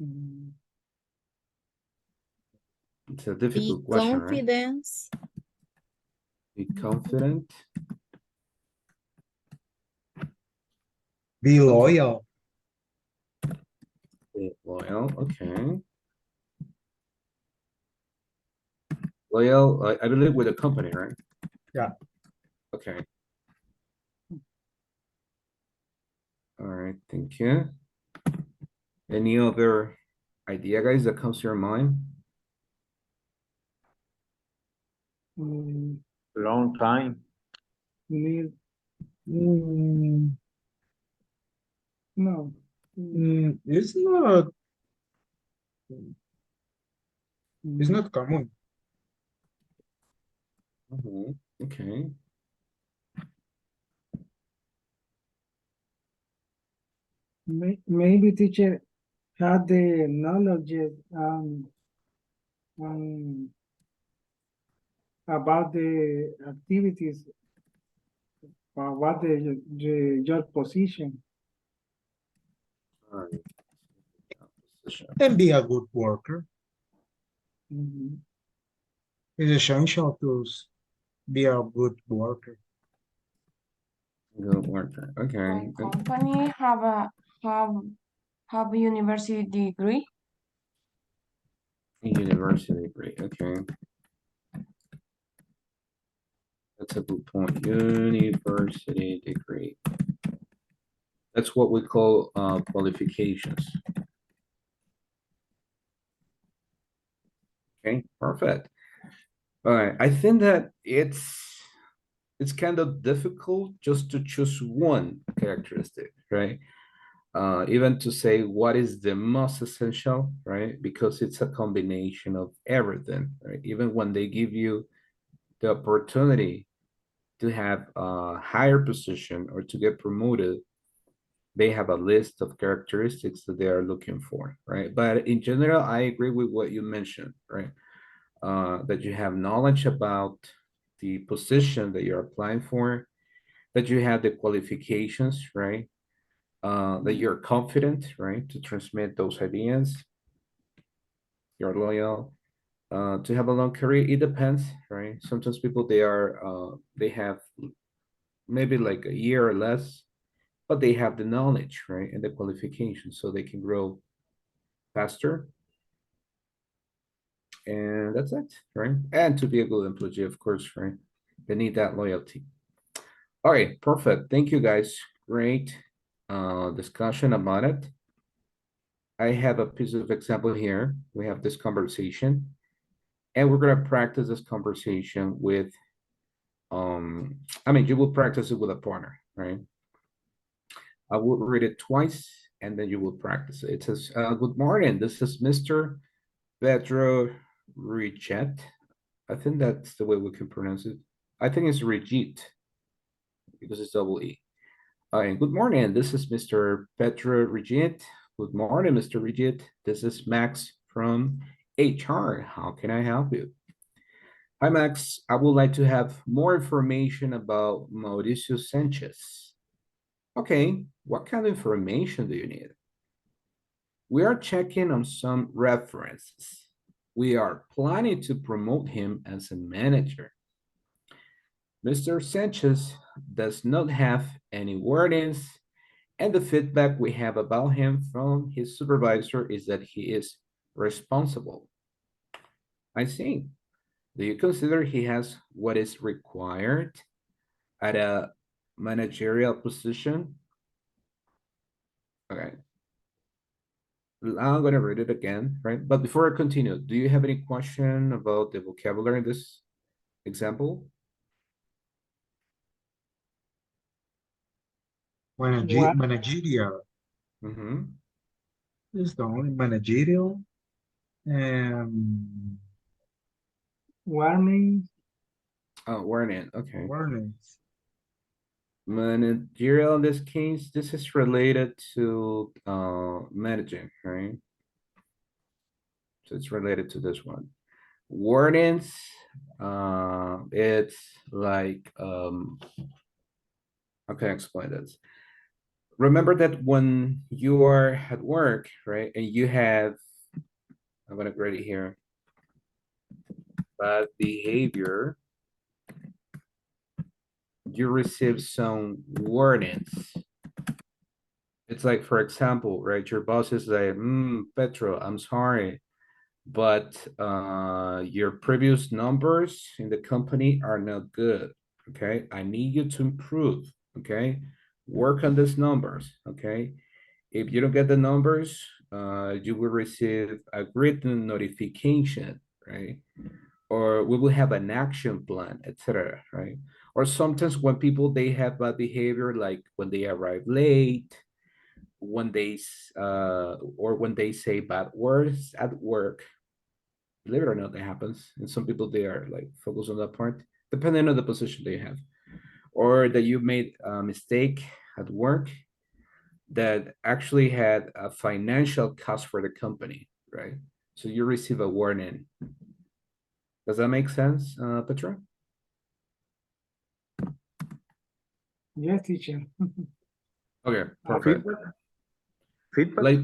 Speaker 2: Mm,
Speaker 1: It's a
Speaker 7: Be
Speaker 1: difficult question, right?
Speaker 7: confidence.
Speaker 1: Be confident.
Speaker 4: Be
Speaker 1: Okay.
Speaker 4: loyal.
Speaker 1: Loyal, okay. Loyal, I believe with a company, right?
Speaker 4: Yeah.
Speaker 1: Okay. All right, thank you. Any other idea, guys, that comes to your mind?
Speaker 2: Mm,
Speaker 3: Long time.
Speaker 2: need,
Speaker 4: Mm,
Speaker 2: no.
Speaker 4: it's not common.
Speaker 1: Okay.
Speaker 2: Maybe teacher had the knowledge um, about the activities, about the job position.
Speaker 1: All right. Position.
Speaker 4: And be a good worker.
Speaker 2: Mhm.
Speaker 4: It's essential to be a good worker.
Speaker 1: Good worker. Okay.
Speaker 9: My company have a university degree.
Speaker 1: University degree. Okay. That's a good point. University degree. That's what we call qualifications. Okay, perfect. All right. I think that it's kind of difficult just to choose one characteristic, right? Even to say what is the most essential, right? Because it's a combination of everything, right? Even when they give you the opportunity to have a higher position or to get promoted, they have a list of characteristics that they are looking for, right? But in general, I agree with what you mentioned, right? That you have knowledge about the position that you're applying for, that you have the qualifications, right? That you're confident, right, to transmit those ideas. You're loyal. To have a long career, it depends, right? Sometimes people they have maybe like a year or less, but they have the knowledge, right, and the qualifications, so they can grow faster. And that's it, right? And to be a good employee, of course, right? They need that loyalty. All right, perfect. Thank you, guys. Great discussion about it. I have a piece of example here. We have this conversation, and we're gonna practice this conversation with, I mean, you will practice it with a partner, right? I will read it twice, and then you will practice it. It says, good morning, this is Mr. Pedro Richet. I think that's the way we can pronounce it. I think it's Rigit, because it's double E. Good morning, this is Mr. Pedro Rigit. Good morning, Mr. Rigit. This is Max from HR. How can I help you? Hi, Max. I would like to have more information about Mauricio Sanchez. Okay, what kind of information do you need? We are checking on some references. We are planning to promote him as a manager. Mr. Sanchez does not have any warnings, and the feedback we have about him from his supervisor is that he is responsible. I see. Do you consider he has what is required at a managerial position? Okay. I'm gonna read it again, right? But before I continue, do you have any question about the vocabulary in this example?
Speaker 2: What
Speaker 4: Managerial is the only managerial.
Speaker 2: warnings?
Speaker 1: Oh, warning, okay.
Speaker 4: Warnings.
Speaker 1: Managerial in this case, this is related to managing, right? So it's related to this one. Warnings, it's like, how can I explain this? Remember that when you are at work, right, and you have, I'm gonna grade it here, bad behavior, you receive some warnings, It's like, for example, right? Your boss is like, Petro, I'm sorry, but your previous numbers in the company are not good. Okay, I need you to improve. Okay, work on these numbers. Okay, if you don't get the numbers, you will receive a written notification, right? Or we will have an action plan, etc. Right? Or sometimes when people they have bad behavior, like when they arrive late, when they or when they say bad words at work. Believe it or not, that happens. And some people they are like focused on that part, depending on the position they have, or that you made a mistake at work that actually had a financial cost for the company, right? So you receive a warning. Does that make sense, Petra?
Speaker 2: Yes, teacher.
Speaker 1: Okay, perfect.
Speaker 3: Feedback? Feedback?
Speaker 1: Like,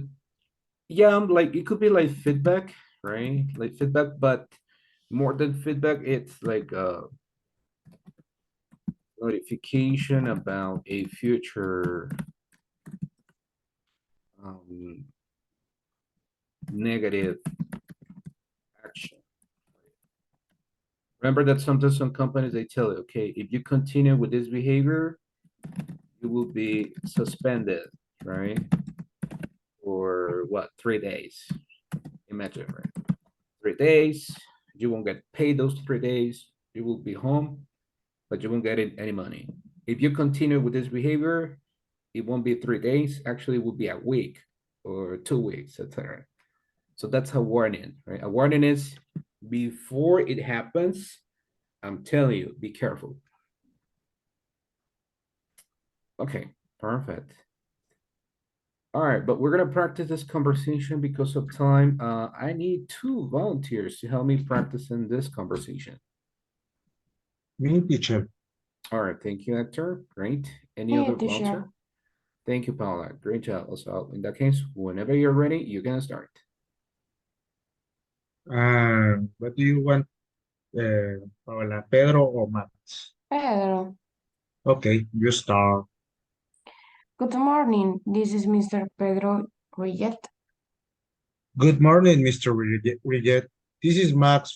Speaker 1: yeah, like it could be like feedback, right? Like feedback, but more than feedback, it's like a notification about a future negative action. Remember that sometimes some companies they tell you, okay, if you continue with this behavior, you will be suspended, right? For what, 3 days? Imagine, right? 3 days, you won't get paid those 3 days. You will be home, but you won't get any money. If you continue with this behavior, it won't be 3 days. Actually, it will be a week or 2 weeks, etc. So that's a warning, right? A warning is before it happens, I'm telling you, be careful. Okay, perfect. All right, but we're gonna practice this conversation because of time. I need 2 volunteers to help me practice in this conversation.
Speaker 4: Me, teacher.
Speaker 1: All right, thank you, Hector. Great. Any
Speaker 9: Me,
Speaker 1: other
Speaker 9: teacher.
Speaker 1: volunteer? Thank you, Paula. Great job. Also, in that case, whenever you're ready, you can start.
Speaker 4: What do you want, Paola, Pedro or Max?
Speaker 9: Pedro.
Speaker 4: Okay, you start.
Speaker 9: Good morning. This is Mr. Pedro Reyet.
Speaker 4: Good morning, Mr. Riget. This is Max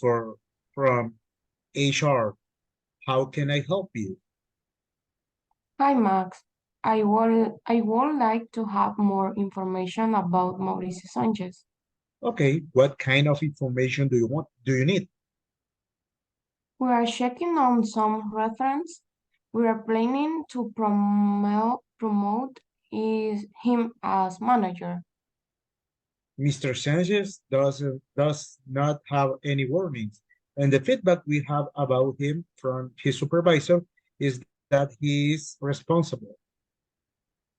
Speaker 4: from HR. How can I help you?
Speaker 9: Hi, Max. I would like to have more information about Mauricio Sanchez.
Speaker 4: Okay, what kind of information do you want? Do you need?
Speaker 9: We are checking on some reference. We are planning to promote him as manager.
Speaker 4: Mr. Sanchez does not have any warnings, and the feedback we have about him from his supervisor is that he is responsible.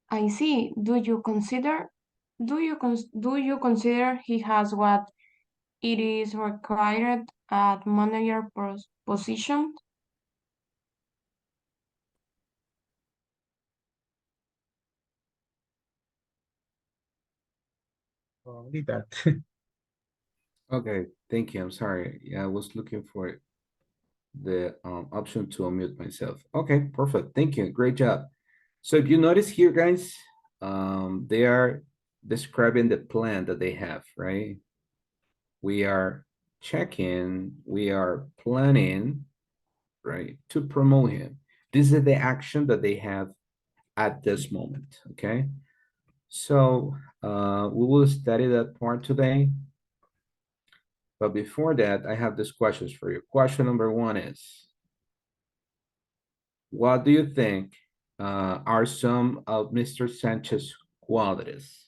Speaker 9: I see. Do you consider he has what it is required at manager position?
Speaker 4: Only that.
Speaker 1: Okay, thank you. I'm sorry. Yeah, I was looking for the option to unmute myself. Okay, perfect. Thank you. Great job. So if you notice here, guys, they are describing the plan that they have, right? We are checking, we are planning, right, to promote him. This is the action that they have at this moment, okay? So we will study that part today. But before that, I have these questions for you. Question number one is, what do you think are some of Mr. Sanchez's qualities?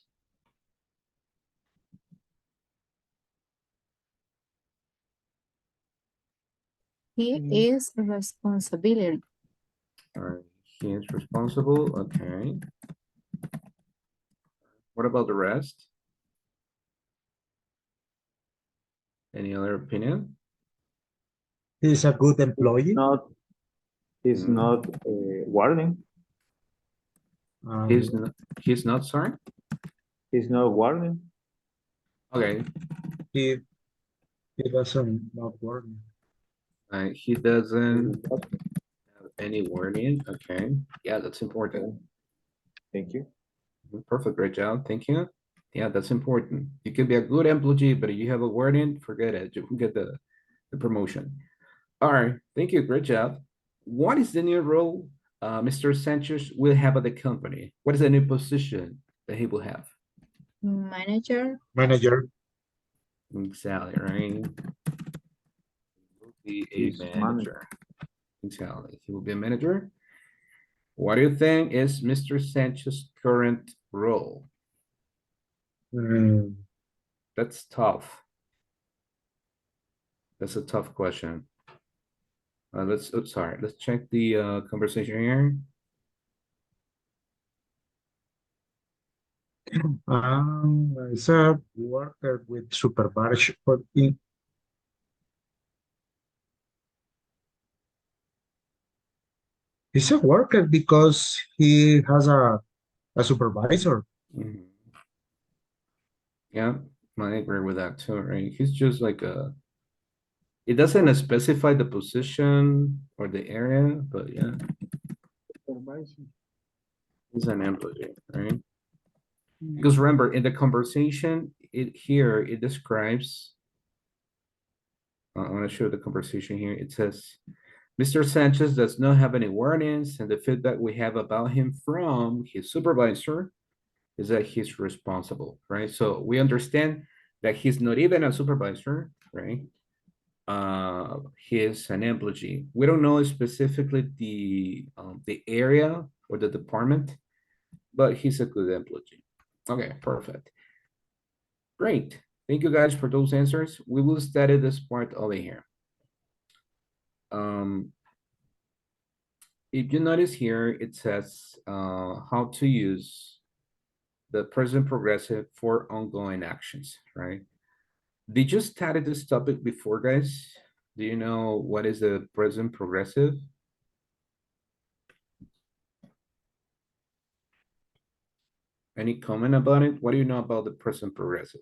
Speaker 7: He is responsibility.
Speaker 1: All right, he is responsible, okay. What about the rest? Any other opinion?
Speaker 4: He's a good employee.
Speaker 3: He's not warning.
Speaker 1: He's not, sorry?
Speaker 3: He's not warning.
Speaker 1: Okay.
Speaker 4: He doesn't not work.
Speaker 1: He doesn't have any warning. Okay. Yeah, that's important.
Speaker 3: Thank you.
Speaker 1: Perfect, great job, thank you. Yeah, that's important. You can be a good employee, but if you have a warning, forget it. You won't get the promotion. All right, thank you, great job. What is the new role Mr. Sanchez will have at the company? What is the new position that he will have?
Speaker 7: Manager.
Speaker 4: Manager.
Speaker 1: Exactly, right? He will be a
Speaker 3: He's
Speaker 1: manager. Exactly, he will be a manager. What do you think is Mr. Sanchez's current role? That's tough. That's a tough question. Let's check the conversation here.
Speaker 4: It's a worker with supervision. He's a worker because he has a supervisor.
Speaker 1: Mhm. Yeah, I agree with that too, right? He's just like a, it doesn't specify the position or the area, but yeah,
Speaker 2: Supervisor.
Speaker 1: he's an employee, right? Because remember, in the conversation, it describes, I want to show the conversation here. It says, Mr. Sanchez does not have any warnings, and the feedback we have about him from his supervisor is that he's responsible, right? So we understand that he's not even a supervisor, right? He is an employee. We don't know specifically the area or the department, but he's a good employee. Okay, perfect. Great. Thank you guys for those answers. We will study this part over here. If you notice here, it says how to use the present progressive for ongoing actions, right? Did you study this topic before, guys? Do you know what is the present progressive? Any comment about it? What do you know about the present progressive?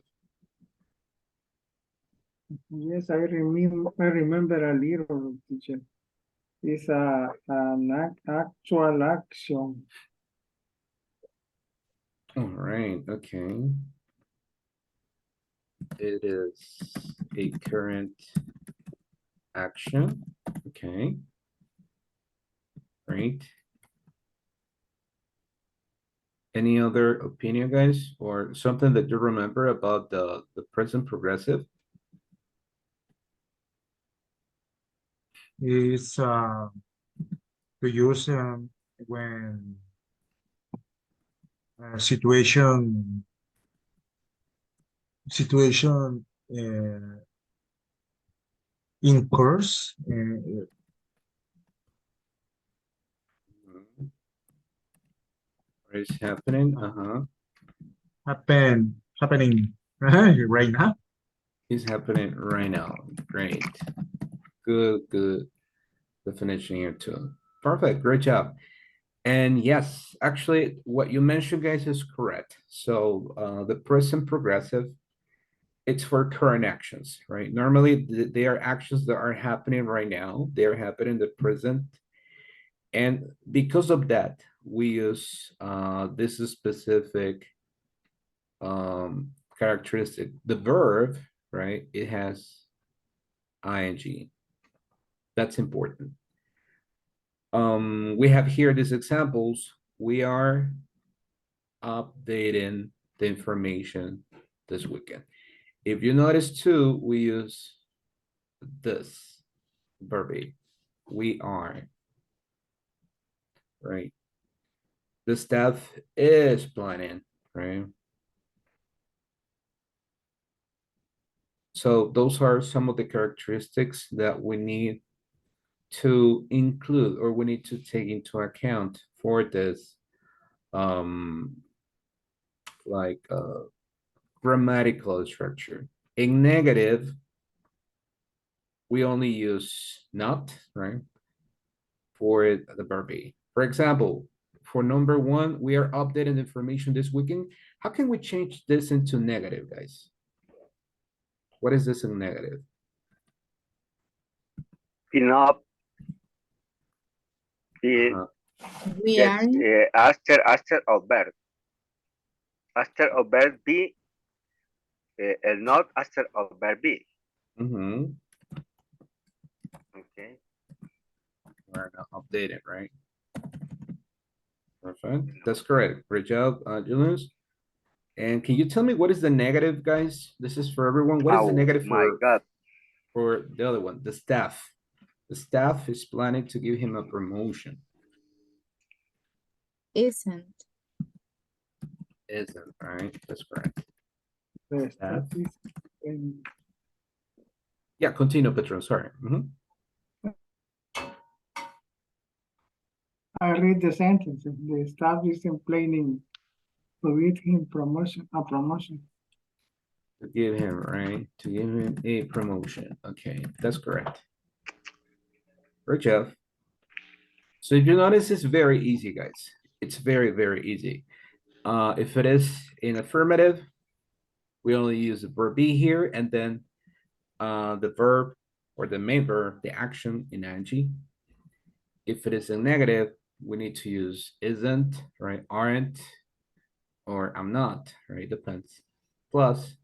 Speaker 2: Yes, I remember a little, teacher. It's an actual action.
Speaker 1: All right, okay. It is a current action, okay. Great. Any other opinion, guys, or something that you remember about the present progressive?
Speaker 4: Is to use when situation incurs.
Speaker 1: What is happening?
Speaker 4: Happening right now.
Speaker 1: Is happening right now. Great. Good definition here too. Perfect. Great job. And yes, actually, what you mentioned, guys, is correct. So the present progressive, it's for current actions, right? Normally, they are actions that are happening right now. They are happening in the present. And because of that, we use this specific characteristic. The verb, right? It has ing. That's important. We have here these examples. We are updating the information this weekend. If you notice too, we use this verb. We are, right? The staff is planning, right? So those are some of the characteristics that we need to include, or we need to take into account for this like grammatical structure. In negative, we only use not, right, for the verb be. For example, for number one, we are updating information this weekend. How can we change this into negative, guys? What is this in negative?
Speaker 5: Enough.
Speaker 7: We are
Speaker 5: After of verb. after a verb be, el not after a verb be.
Speaker 1: Mm-hmm.
Speaker 5: Okay.
Speaker 1: We're gonna update it, right? Perfect. That's correct. Great job, Julius. And can you tell me what is the negative, guys? This is for everyone. What is the
Speaker 5: Oh
Speaker 1: negative
Speaker 5: my God.
Speaker 1: for the other one? The staff. The staff is planning to give him a promotion.
Speaker 7: Isn't.
Speaker 1: Isn't, right? That's correct.
Speaker 2: The
Speaker 1: Staff.
Speaker 2: staff is training.
Speaker 1: Yeah, continue, Petron. Sorry. Mhm.
Speaker 2: I read the sentence. The staff is planning to give him a promotion.
Speaker 1: To give him, right? To give him a promotion. Okay, that's correct. Great job. So if you notice, it's very easy, guys. It's very, very easy. If it is in affirmative, we only use the verb be here and then the verb or the main verb, the action in ing. If it is a negative, we need to use isn't, right? Aren't, or I'm not, right? Depends. Plus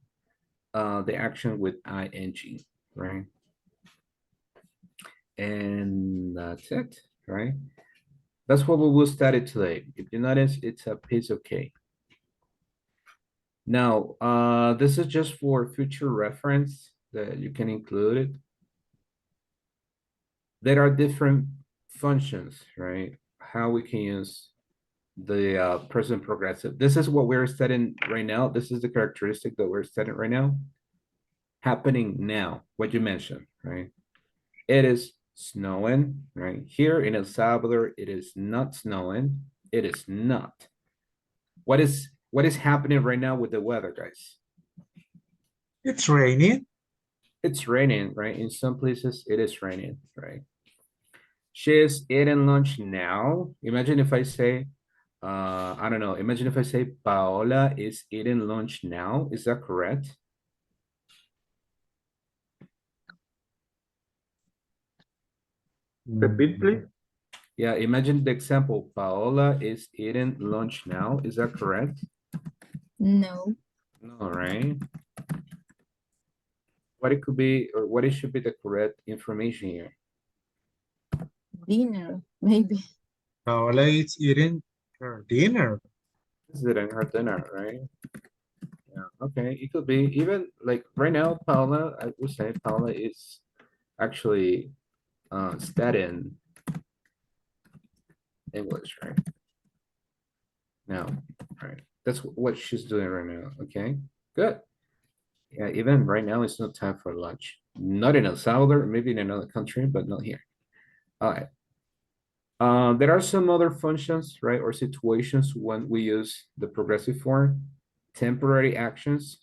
Speaker 1: the action with ing, right? And that's it, right? That's what we will study today. If you notice, it's a piece of cake. Now, this is just for future reference that you can include it. There are different functions, right? How we can use the present progressive. This is what we're studying right now. This is the characteristic that we're studying right now. Happening now, what you mentioned, right? It is snowing, right? Here in El Salvador, it is not snowing. It is not. What is happening right now with the weather, guys?
Speaker 4: It's raining.
Speaker 1: It's raining, right? In some places, it is raining, right? She is eating lunch now. Imagine if I say, I don't know. Imagine if I say Paola is eating lunch now. Is that correct?
Speaker 3: Repeat, please.
Speaker 1: Yeah, imagine the example. Paola is eating lunch now. Is that correct?
Speaker 7: No.
Speaker 1: No, right? What it could be, or what it should be the correct information here?
Speaker 7: Dinner, maybe.
Speaker 4: Paola is eating her dinner.
Speaker 1: Is it in her dinner, right? Yeah, okay. It could be even like right now, Paola, I would say Paola is actually studying English, right? Now, right. That's what she's doing right now. Okay, good. Yeah, even right now, it's not time for lunch. Not in El Salvador, maybe in another country, but not here. All right. There are some other functions, right, or situations when we use the progressive form. Temporary actions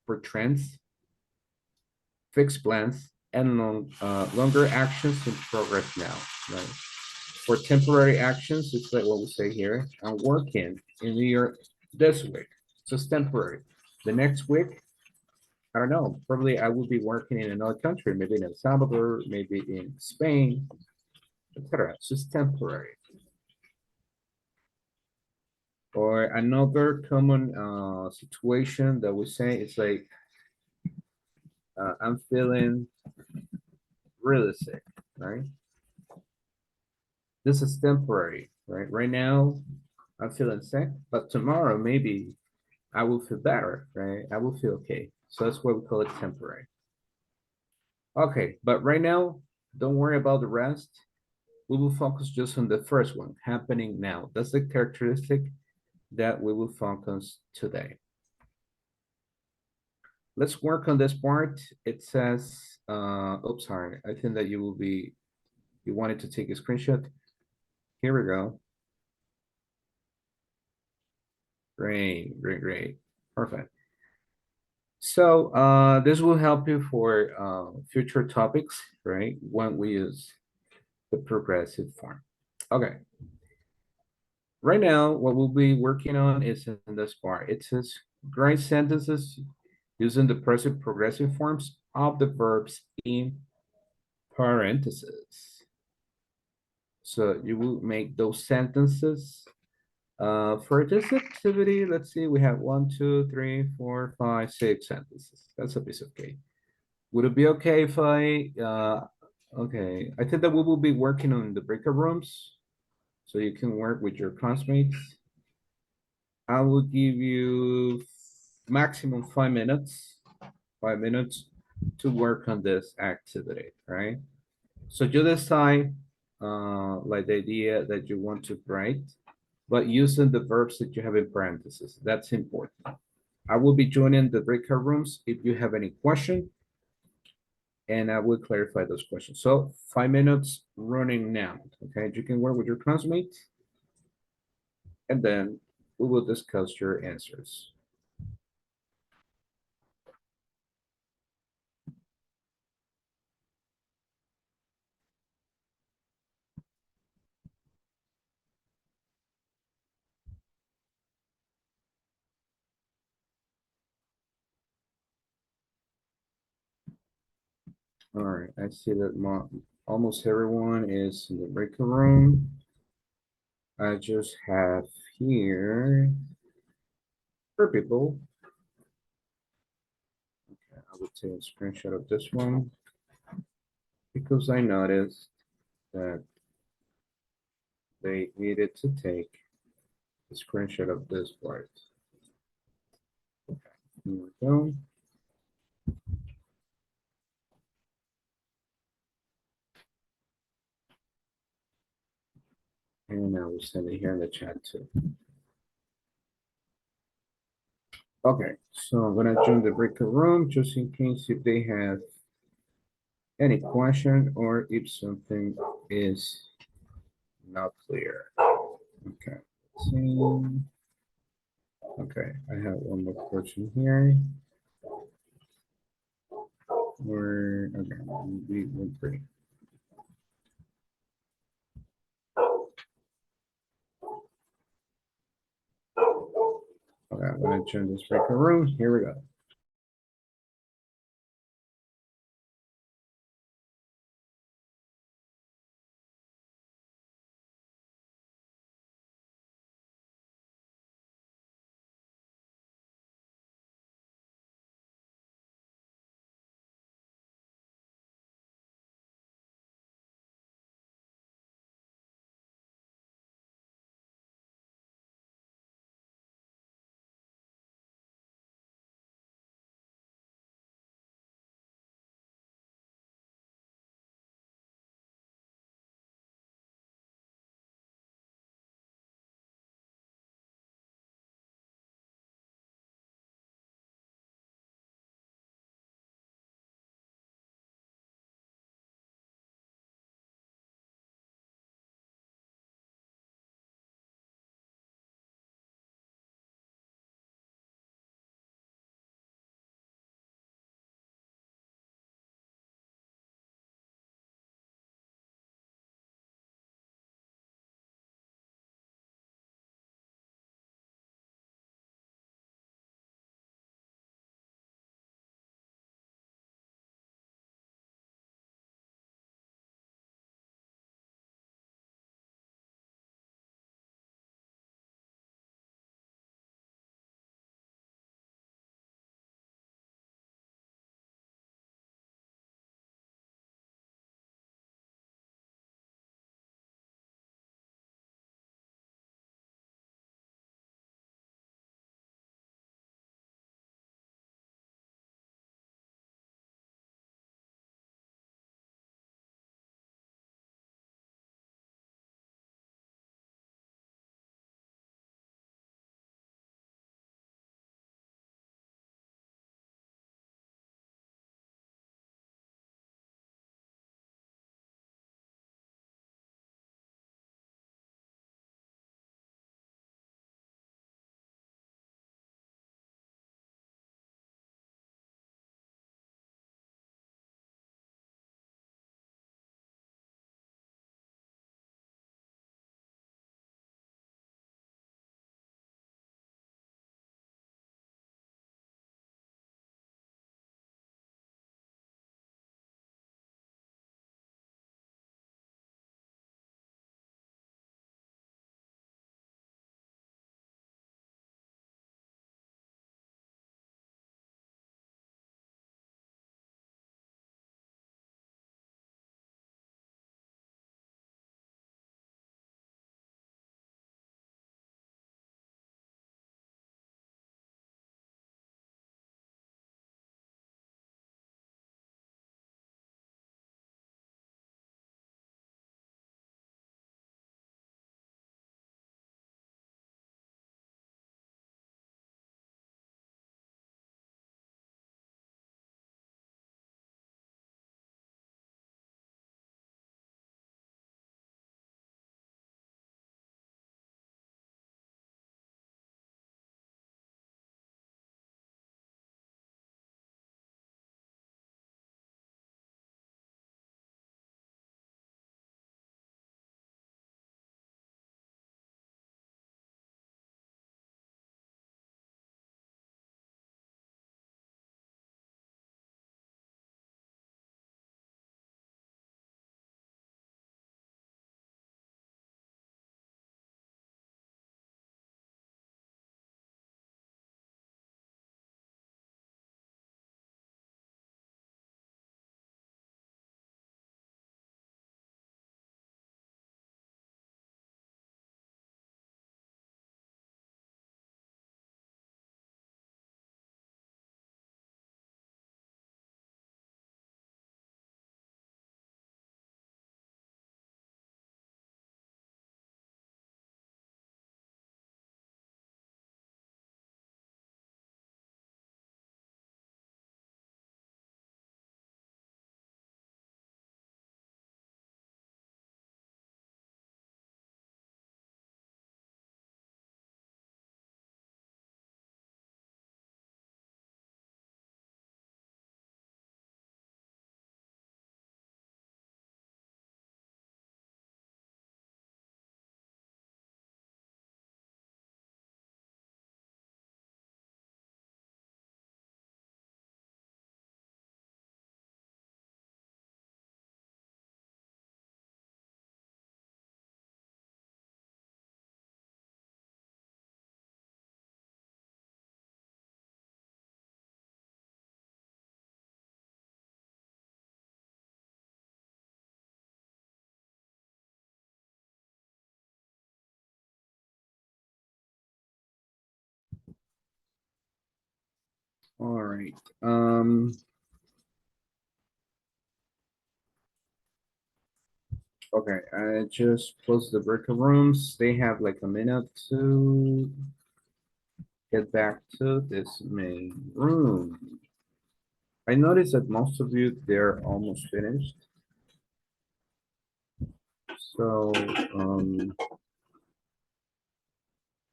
Speaker 1: for trends, fixed plans, and longer actions in progress now, right? For temporary actions, it's like what we say here. I'm working in New York this week, so it's temporary. The next week, I don't know, probably I will be working in another country, maybe in El Salvador, maybe in Spain, etc. So it's temporary. Or another common situation that we say is like, I'm feeling really sick, right? This is temporary, right? Right now, I'm feeling sick, but tomorrow maybe I will feel better, right? I will feel okay. So that's why we call it temporary. Okay, but right now, don't worry about the rest. We will focus just on the first one, happening now. That's the characteristic that we will focus today. Let's work on this part. It says, oops, sorry. I think that you wanted to take a screenshot. Here we go. Great, great, great. Perfect. So this will help you for future topics, right? When we use the progressive form. Okay. Right now, what we'll be working on is in this part. It says write sentences using the present progressive forms of the verbs in parentheses. So you will make those sentences For this activity, let's see, we have 1, 2, 3, 4, 5, 6 sentences. That's a piece of cake. Would it be okay if okay, I think that we will be working on the breakout rooms, so you can work with your classmates. I will give you maximum 5 minutes, 5 minutes to work on this activity, right? So you decide, like the idea that you want to write, but using the verbs that you have in parentheses. That's important. I will be joining the breakout rooms if you have any question, and I will clarify those questions. So 5 minutes running now, okay? You can work with your classmates, and then we will discuss your answers. All right, I see that almost everyone is in the breakout room. I just have here 4 people. Okay, I will take a screenshot of this one because I noticed that they needed to take a screenshot of this part. Okay, here we go. And I will send it here in the chat too. Okay, so I'm gonna join the breakout room just in case if they have any question or if something is not clear. Okay, let's see. Okay, I have one more question here. We're okay, we're free. Okay, I'm gonna join this breakout room. Here we go. All right. Okay, I just closed the breakout rooms. They have like a minute to get back to this main room. I noticed that most of you, they're almost finished. So,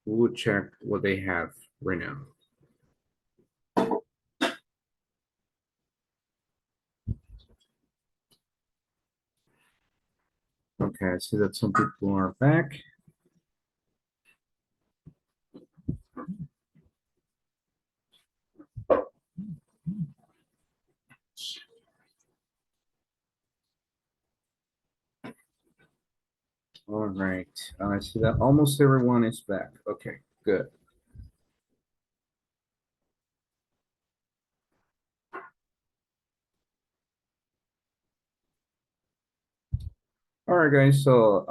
Speaker 1: we'll check what they have right now. Okay, I see that some people are back. All right, I see that almost everyone is back. Okay, good. All right, guys, so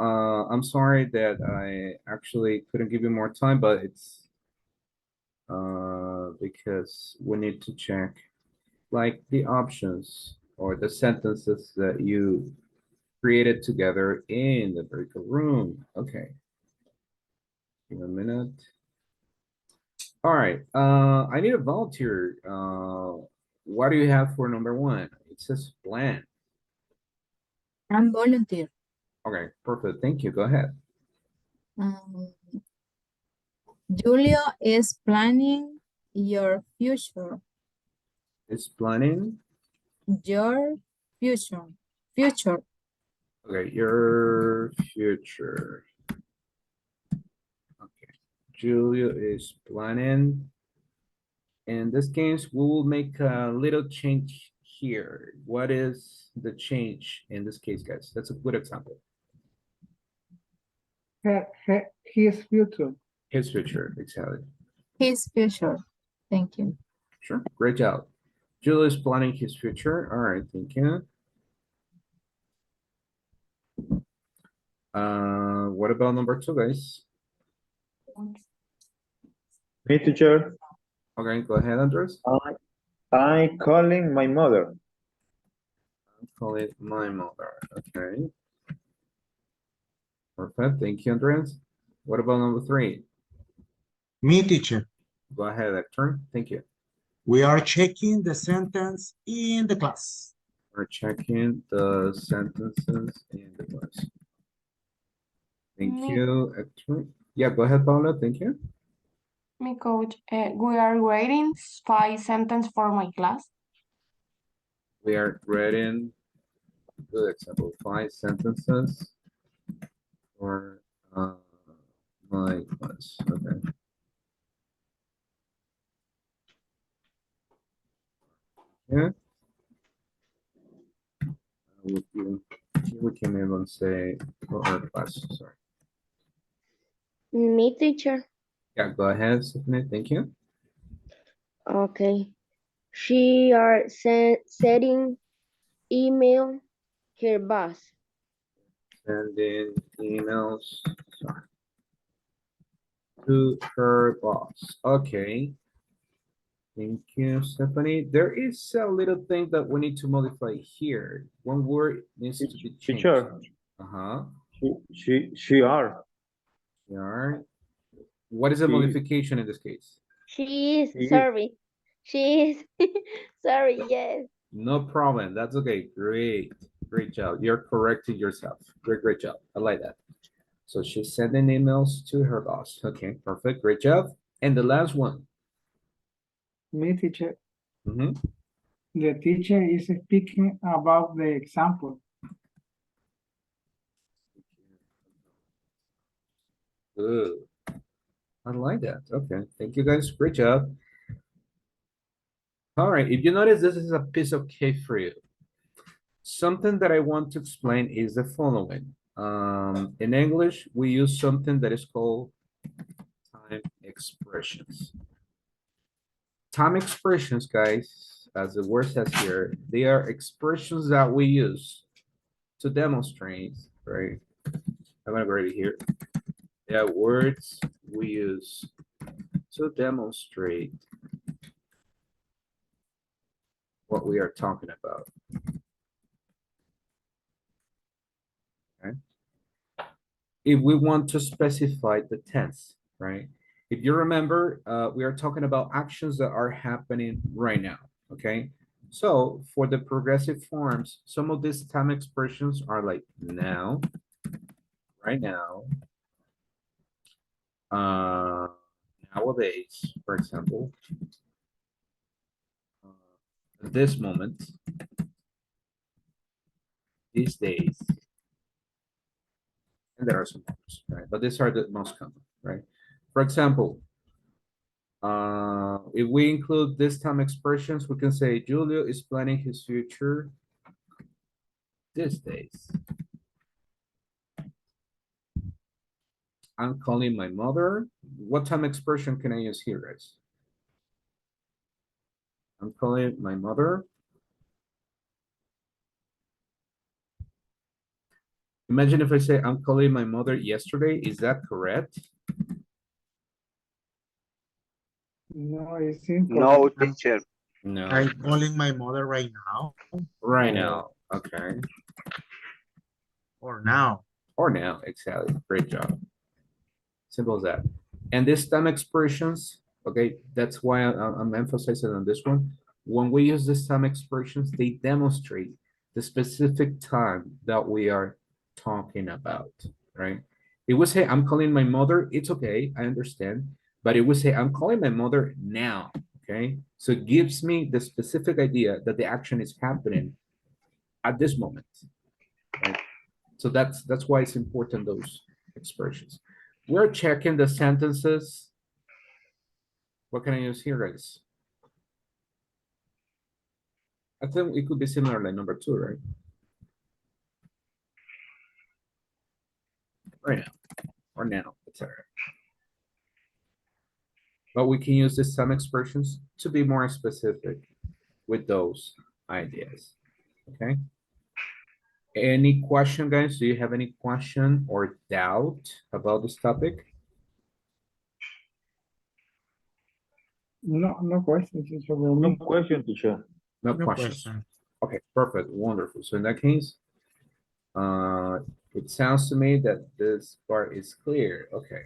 Speaker 1: I'm sorry that I actually couldn't give you more time, but it's because we need to check like the options or the sentences that you created together in the breakout room. Okay. Give a minute. All right. I need a volunteer. What do you have for number one? It says plan.
Speaker 7: I'm volunteer.
Speaker 1: Okay, perfect. Thank you. Go ahead.
Speaker 7: Julio is planning your future.
Speaker 1: It's planning.
Speaker 7: Your future. Future.
Speaker 1: Okay, your future. Okay. Julio is planning. In this case, we will make a little change here. What is the change in this case, guys? That's a good example.
Speaker 2: His future.
Speaker 1: His future, exactly.
Speaker 7: His future. Thank you.
Speaker 1: Sure, great job. Julio is planning his future. All right, thank you. What about number two, guys?
Speaker 3: Me, teacher.
Speaker 1: Okay, go ahead, Andres.
Speaker 3: I calling my mother.
Speaker 1: I'll call it my mother. Okay. Perfect. Thank you, Andres. What about number three?
Speaker 4: Me, teacher.
Speaker 1: Go ahead, Hector. Thank you.
Speaker 4: We are checking the sentence in the class.
Speaker 1: We're checking the sentences in the class. Thank you, Hector. Yeah, go ahead, Paula. Thank you.
Speaker 9: Me coach, we are grading 5 sentences for my class.
Speaker 1: We are reading, good example, 5 sentences for my class. Okay. Yeah. We can even say for our class. Sorry.
Speaker 8: Me, teacher.
Speaker 1: Yeah, go ahead, Stephanie. Thank you.
Speaker 8: Okay. She are setting email her boss.
Speaker 1: Sending emails to her boss. Okay. Thank you, Stephanie. There is a little thing that we need to modify here. One word needs to be changed.
Speaker 3: Teacher.
Speaker 1: Uh-huh.
Speaker 3: She are.
Speaker 1: Yeah. What is the
Speaker 3: She-
Speaker 1: modification in this case?
Speaker 8: She is,
Speaker 3: She-
Speaker 8: sorry. She is, sorry, yes.
Speaker 1: No problem. That's okay. Great. Great job. You're correcting yourself. Great job. I like that. So she's sending emails to her boss. Okay, perfect. Great job. And the last one.
Speaker 2: Me, teacher.
Speaker 1: Mm-hmm.
Speaker 2: The teacher is speaking about the example.
Speaker 1: Good. I like that. Okay. Thank you guys. Great job. All right. If you notice, this is a piece of cake for you. Something that I want to explain is the following. In English, we use something that is called time expressions. Time expressions, guys, as the word says here, they are expressions that we use to demonstrate, right? I'm gonna write it here. They are words we use to demonstrate what we are talking about. Okay. If we want to specify the tense, right? If you remember, we are talking about actions that are happening right now, okay? So for the progressive forms, some of these time expressions are like now, right now, nowadays, for example, this moment, these days, and there are some others, right? But these are the most common, right? For example, if we include this time expressions, we can say Julio is planning his future these days. I'm calling my mother. What time expression can I use here, guys? I'm calling my mother. Imagine if I say I'm calling my mother yesterday. Is that correct?
Speaker 2: No, it's
Speaker 5: No,
Speaker 2: incorrect.
Speaker 5: teacher.
Speaker 1: No.
Speaker 4: I'm calling my mother right now
Speaker 1: Right now. Okay.
Speaker 4: or now.
Speaker 1: Or now. Exactly. Great job. Simple as that. And this time expressions, okay, that's why I'm emphasizing on this one. When we use this time expressions, they demonstrate the specific time that we are talking about, right? It would say, I'm calling my mother, it's okay, I understand. But it would say, I'm calling my mother now, okay? So it gives me the specific idea that the action is happening at this moment, right? So that's why it's important, those expressions. We're checking the sentences. What can I use here, guys? I think it could be similar like number 2, right? Right now, or now, etc. But we can use the some expressions to be more specific with those ideas, okay? Any question, guys? Do you have any question or doubt about this topic?
Speaker 2: No questions, teacher, for
Speaker 3: No
Speaker 2: me.
Speaker 3: question, teacher.
Speaker 1: No
Speaker 4: No
Speaker 1: questions.
Speaker 4: question.
Speaker 1: Okay, perfect, wonderful. So in that case, it sounds to me that this part is clear. Okay.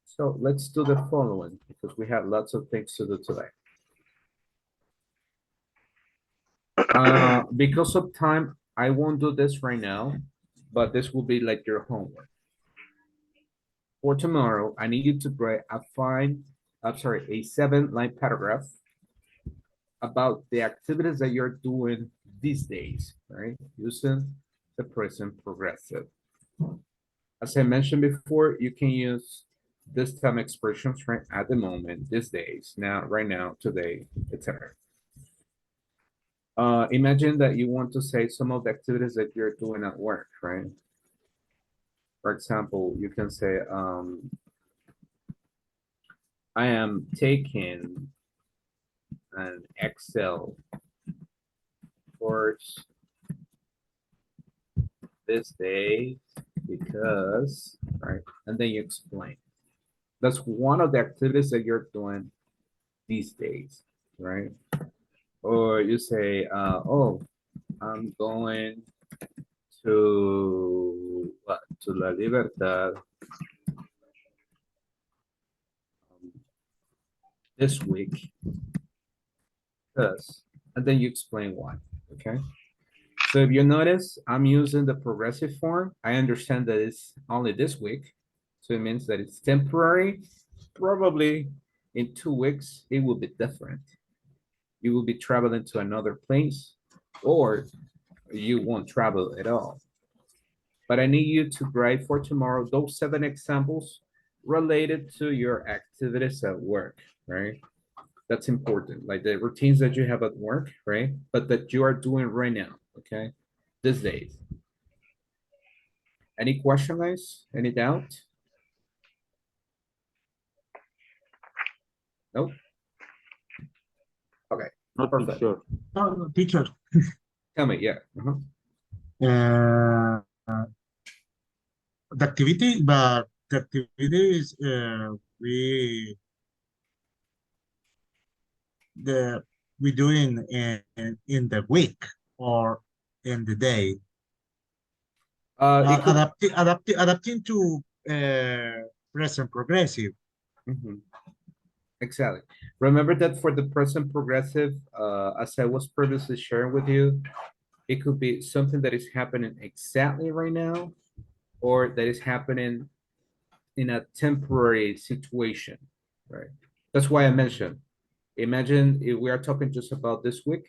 Speaker 1: So let's do the following because we have lots of things to do today. Because of time, I won't do this right now, but this will be like your homework. For tomorrow, I need you to write a 7-line paragraph about the activities that you're doing these days, right? Using the present progressive. As I mentioned before, you can use this time expressions right at the moment, these days, now, right now, today, etc. Imagine that you want to say some of the activities that you're doing at work, right? For example, you can say, I am taking an Excel course this day because, right? And then you explain. That's one of the activities that you're doing these days, right? Or you say, oh, I'm going to what? To La Libertad this week because, and then you explain why, okay? So if you notice, I'm using the progressive form. I understand that it's only this week. So it means that it's temporary. Probably in 2 weeks, it will be different. You will be traveling to another place or you won't travel at all. But I need you to write for tomorrow those 7 examples related to your activities at work, right? That's important, like the routines that you have at work, right? But that you are doing right now, okay? These days. Any question, guys? Any doubt? Nope. Okay,
Speaker 3: Not
Speaker 1: perfect.
Speaker 3: sure.
Speaker 4: No, teacher.
Speaker 1: Tell me, yeah.
Speaker 4: Uh, the activity, but the activity is we we do in the week or in the day?
Speaker 1: It could.
Speaker 4: Adapting to present progressive.
Speaker 1: Mhm. Exactly. Remember that for the present progressive, as I was previously sharing with you, it could be something that is happening exactly right now, or that is happening in a temporary situation, right? That's why I mentioned, imagine if we are talking just about this week,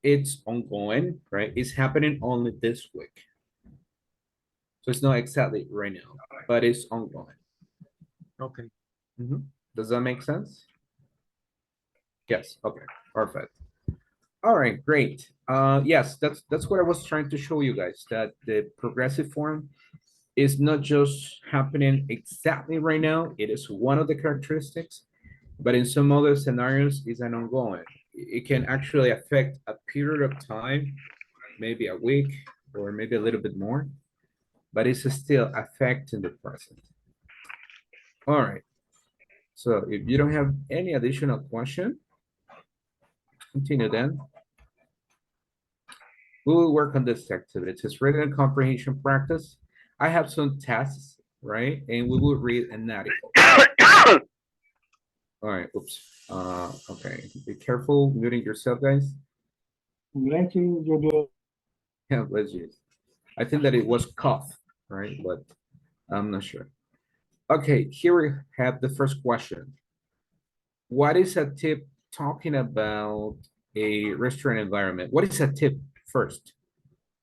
Speaker 1: it's ongoing, right? It's happening only this week. So it's not exactly right now, but it's ongoing.
Speaker 4: Okay.
Speaker 1: Does that make sense? Yes, okay, perfect. All right, great. Yes, that's what I was trying to show you guys, that the progressive form is not just happening exactly right now. It is one of the characteristics, but in some other scenarios is an ongoing. It can actually affect a period of time, maybe a week or maybe a little bit more, but it's still affecting the present. All right. So if you don't have any additional question, continue then. We will work on this activity. It says written comprehension practice. I have some tests, right? And we will read an article. All right, oops. Okay, be careful muting yourself, guys.
Speaker 2: Bless you, Julio.
Speaker 1: Yeah, bless you. I think that it was cough, right? But I'm not sure. Okay, here we have the first question. What is a tip talking about a restaurant environment? What is a tip first?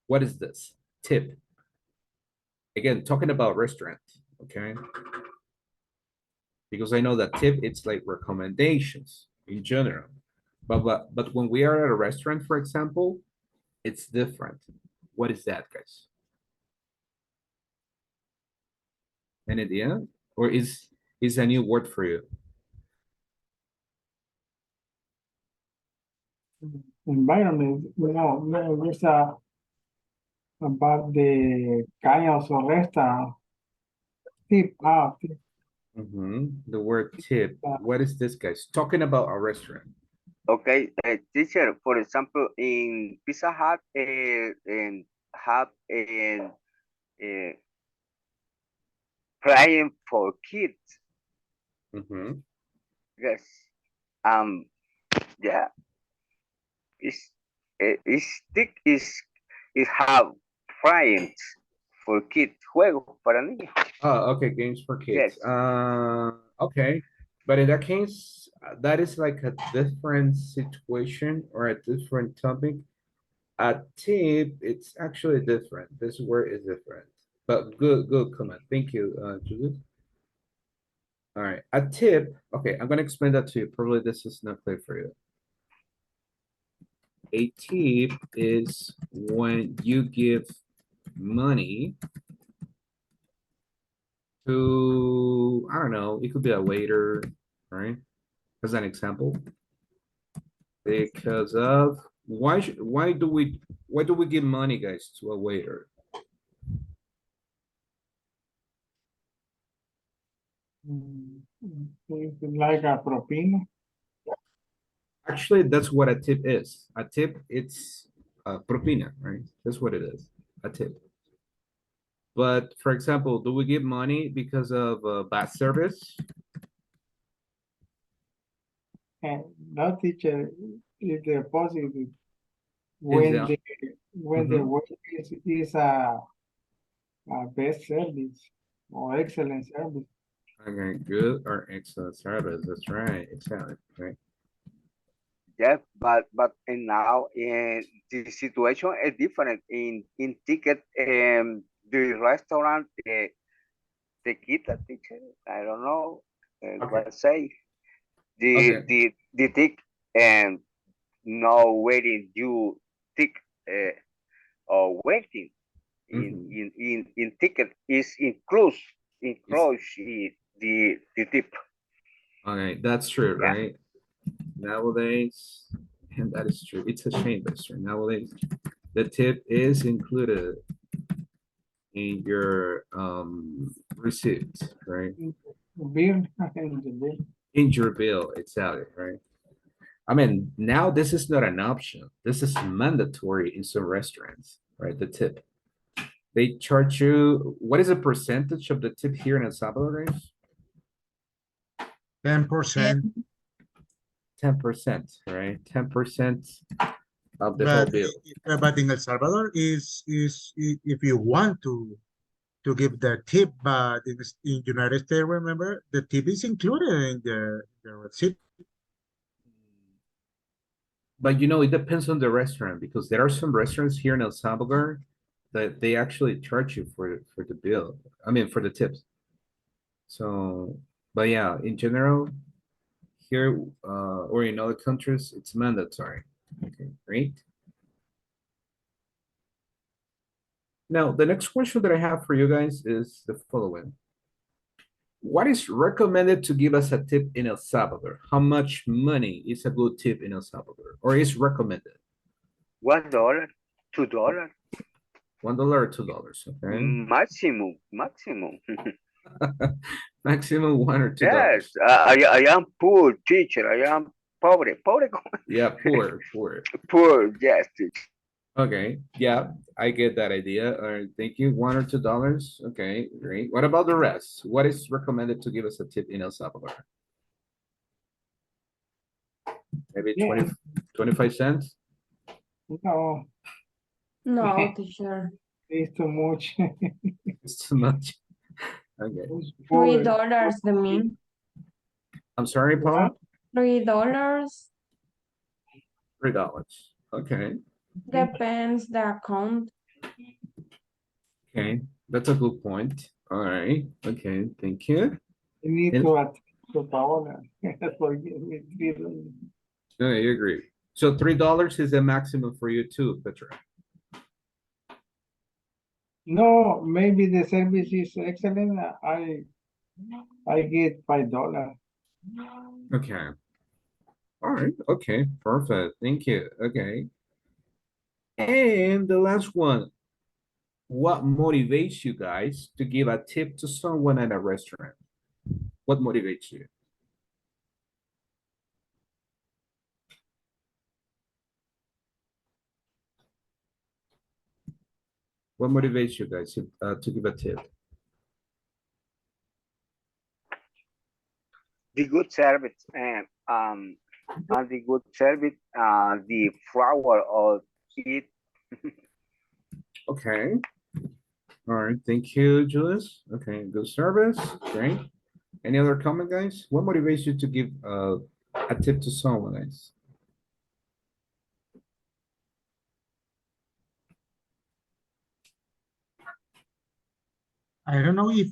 Speaker 1: What is this? Tip. Again, talking about restaurant, okay? Because I know that tip, it's like recommendations in general. But when we are at a restaurant, for example, it's different. What is that, guys? Any idea? Or is a new word for you?
Speaker 2: Environment, no, it's about the kind of restaurant. Tip, tip.
Speaker 1: The word tip. What is this, guys? Talking about a restaurant.
Speaker 5: Okay, teacher, for example, in Pizza Hut and have playing for kids. Yes. Yeah. It's stick is have friends for kids. Juegos para niños.
Speaker 1: Oh, okay, games for kids.
Speaker 5: Yes.
Speaker 1: Okay. But in that case, that is like a different situation or a different topic. A tip, it's actually different. This word is different. But good comment. Thank you, Judith. All right, a tip. Okay, I'm gonna explain that to you. Probably this is not clear for you. A tip is when you give money to, I don't know, it could be a waiter, right? As an example. Because of why do we give money, guys, to a waiter?
Speaker 2: It's like a propina.
Speaker 1: Actually, that's what a tip is. A tip, it's propina, right? That's what it is, a tip. But for example, do we give money because of bad service?
Speaker 2: And no teacher is the positive. When
Speaker 1: Is
Speaker 2: the work is a best service or excellent service.
Speaker 1: okay, good or excellent service. That's right, exactly, right?
Speaker 5: Yeah, but and now the situation is different in ticket the restaurant tequila teacher. I don't know
Speaker 1: Okay.
Speaker 5: what say
Speaker 1: Okay.
Speaker 5: the tick and no waiting you tick or waiting in ticket is include the tip.
Speaker 1: Okay, that's true,
Speaker 5: Yeah.
Speaker 1: right? Nowadays, and that is true. It's a shame, but it's true. Nowadays, the tip is included in your receipt, right?
Speaker 2: Bill and the bill.
Speaker 1: In your bill, exactly, right? I mean, now this is not an option. This is mandatory in some restaurants, right? The tip. They charge you, what is the percentage of the tip here in El Salvador, guys?
Speaker 4: 10%,
Speaker 1: 10%, right? 10% of the whole bill.
Speaker 4: but in El Salvador if you want to give the tip, but in United States, remember, the tip is included in the receipt.
Speaker 1: But you know, it depends on the restaurant because there are some restaurants here in El Salvador that they actually charge you for the bill. I mean, for the tips. So, but yeah, in general, here or in other countries, it's mandatory. Okay, great. Now, the next question that I have for you guys is the following. What is recommended to give us a tip in El Salvador? How much money is a good tip in El Salvador or is recommended?
Speaker 5: $1, $2,
Speaker 1: $1 or $2, okay?
Speaker 5: maximum.
Speaker 1: Maximum $1 or $2.
Speaker 5: Yes, I am poor teacher. I am pobre.
Speaker 1: Yeah, poor.
Speaker 5: Poor, yes, teacher.
Speaker 1: Okay, yeah, I get that idea. All right, thank you. $1 or $2. Okay, great. What about the rest? What is recommended to give us a tip in El Salvador? Maybe
Speaker 2: Yeah.
Speaker 1: 25 cents?
Speaker 2: No,
Speaker 9: No, teacher.
Speaker 2: it's too much.
Speaker 1: It's too much. Okay.
Speaker 9: $3, the mean.
Speaker 1: I'm sorry, Paul?
Speaker 9: $3.
Speaker 1: $3. Okay.
Speaker 9: Depends the account.
Speaker 1: Okay, that's a good point. All right. Okay, thank you.
Speaker 2: You need
Speaker 1: And-
Speaker 2: to add to Paola. Forgive me, $3.
Speaker 1: No, I agree. So $3 is the maximum for you too, Petra.
Speaker 2: No, maybe the service is excellent. I get $5.
Speaker 1: Okay. All right. Okay. Perfect. Thank you. Okay. And the last one. What motivates you guys to give a tip to someone at a restaurant? What motivates you? What motivates you guys to give a tip?
Speaker 5: The good service and the good service, the flower of it.
Speaker 1: Okay. All right. Thank you, Julius. Okay. Good service. Great. Any other comment, guys? What motivates you to give a tip to someone, guys?
Speaker 4: I don't know if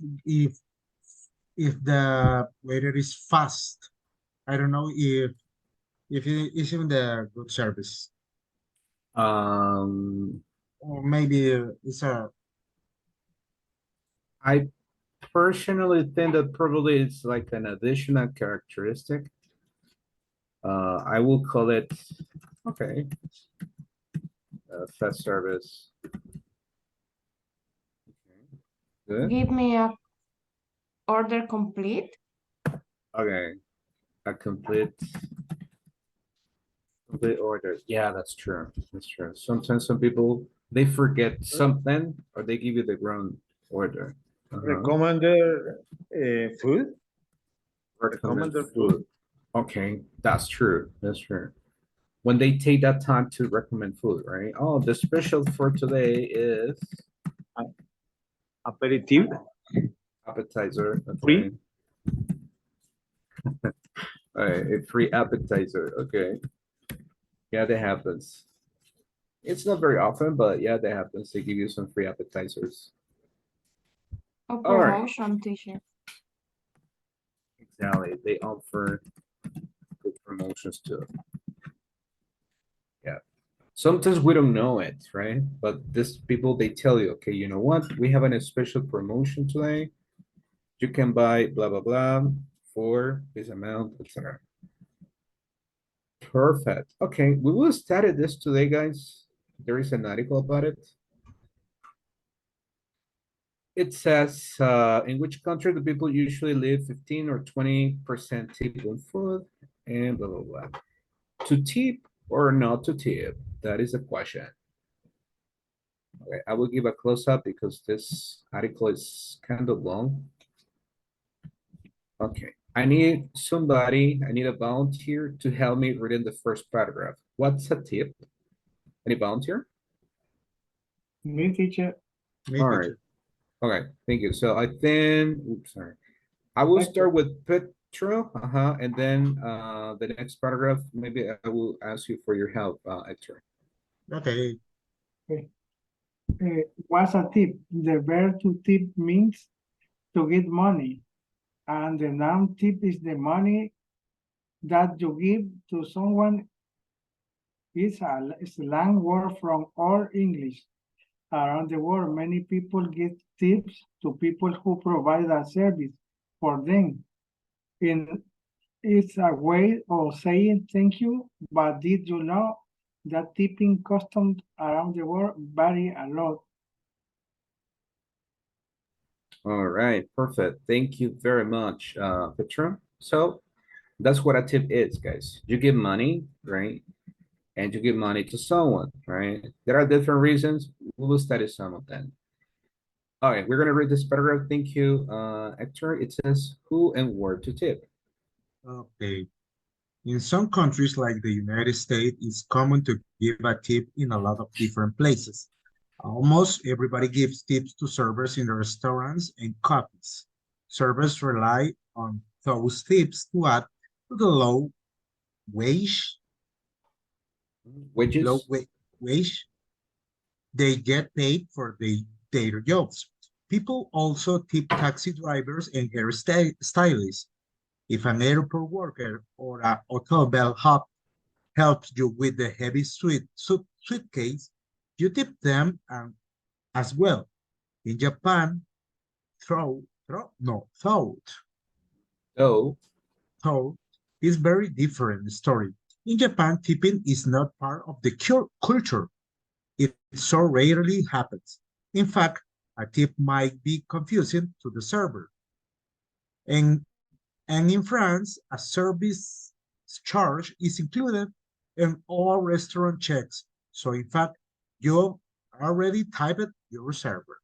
Speaker 4: the waiter is fast. I don't know if it is even the good service, or maybe it's a
Speaker 1: I personally think that probably it's like an additional characteristic. I will call it, okay, fast service. Okay, good.
Speaker 9: Give me a order complete.
Speaker 1: Okay, a complete order. Yeah, that's true. That's true. Sometimes some people they forget something or they give you the wrong order.
Speaker 3: Recommended food.
Speaker 1: Recommend
Speaker 3: Recommended
Speaker 1: food. Okay, that's true. That's true. When they take that time to recommend food, right? Oh, the special for today is
Speaker 3: Aperitif.
Speaker 1: appetizer. Okay.
Speaker 3: Free.
Speaker 1: All right, a free appetizer. Okay. Yeah, that happens. It's not very often, but yeah, that happens. They give you some free appetizers.
Speaker 9: A
Speaker 1: All right.
Speaker 9: promotion, teacher.
Speaker 1: Exactly. They offer good promotions too. Yeah. Sometimes we don't know it, right? But these people, they tell you, okay, you know what? We have a special promotion today. You can buy blah, blah, blah for this amount, etc. Perfect. Okay, we will study this today, guys. There is an article about it. It says, in which country do people usually leave 15 or 20% tip on food and blah, blah, blah. to tip or not to tip? That is the question. Okay, I will give a close up because this article is kind of long. Okay, I need a volunteer to help me read in the first paragraph. What's a tip? Any volunteer?
Speaker 2: Me, teacher.
Speaker 4: Me,
Speaker 1: All right.
Speaker 4: teacher.
Speaker 1: Okay, thank you. So I think, oops, sorry. I will start with Petro, and then the next paragraph, maybe I will ask you for your help, Hector.
Speaker 4: Okay.
Speaker 2: What's a tip? The verb to tip means to give money, and the noun tip is the money that you give to someone. It's a slang word from all English. Around the world, many people give tips to people who provide a service for them. It's a way of saying thank you, but did you know that tipping customs around the world vary a lot?
Speaker 1: All right, perfect. Thank you very much, Petro. So that's what a tip is, guys. You give money, right? And you give money to someone, right? There are different reasons. We will study some of them. All right, we're gonna read this paragraph. Thank you, Hector. It says who and where to tip.
Speaker 4: Okay. In some countries like the United States, it's common to give a tip in a lot of different places. Almost everybody gives tips to servers in the restaurants and coffees. Servers rely on those tips to add to the wage,
Speaker 1: Wages.
Speaker 4: low wage they get paid for their jobs. People also tip taxi drivers and stylists. If an airport worker or a hotel bellhop helps you with the heavy suitcase, you tip them as well. In Japan, throat
Speaker 1: Oh,
Speaker 4: is very different story. In Japan, tipping is not part of the culture. It so rarely happens. In fact, a tip might be confusing to the server. And, and in France, a service charge is included in all restaurant checks. So in fact, you already typed your server.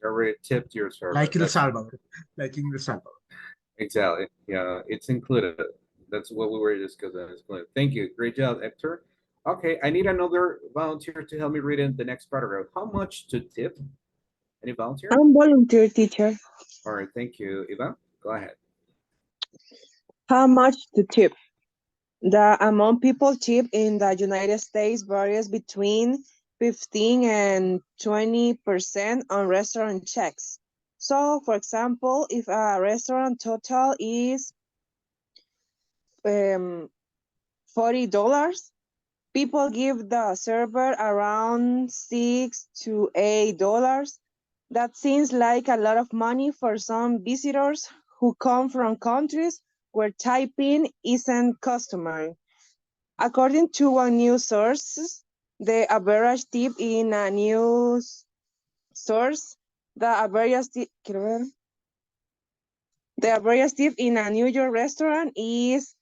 Speaker 1: you already tipped your server.
Speaker 4: Like in El Salvador. Like in El Salvador.
Speaker 1: Exactly. Yeah, it's included. That's what we were discussing. It's included. Thank you. Great job, Hector. Okay, I need another volunteer to help me read in the next paragraph. How much to tip? Any volunteer?
Speaker 6: I'm volunteer teacher.
Speaker 1: All right, thank you, Ivan. Go ahead.
Speaker 6: How much to tip? The amount people tip in the United States varies between 15 and 20% on restaurant checks. So, for example, if a restaurant total is $40, people give the server around $6 to $8. That seems like a lot of money for some visitors who come from countries where typing isn't customary. According to one news source, the average tip in a news source, the average tip in a New York restaurant is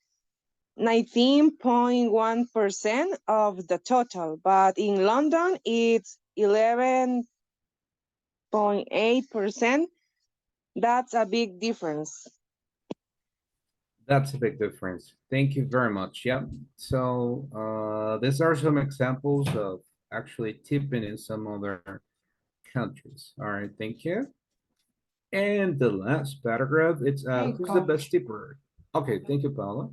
Speaker 6: 19.1% of the total, but in London it's 11.8%. That's a big difference.
Speaker 1: That's a big difference. Thank you very much. Yeah. So these are some examples of actually tipping in some other countries. All right, thank you. And the last paragraph, it's
Speaker 9: Hey,
Speaker 1: who's the
Speaker 9: coach.
Speaker 1: best tipper? Okay, thank you, Paula.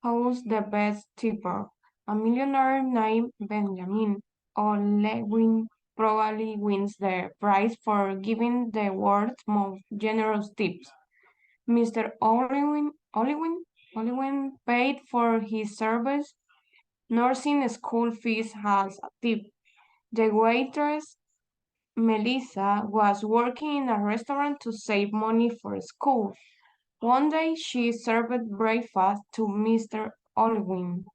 Speaker 9: Who's the best tipper? A millionaire named Benjamin Olewin probably wins the prize for giving the world's most generous tips. Mr. Olewin paid for his service. Nursing school fees has a tip. The waitress Melissa was working in a restaurant to save money for school. One day she served breakfast to Mr. Olwyn.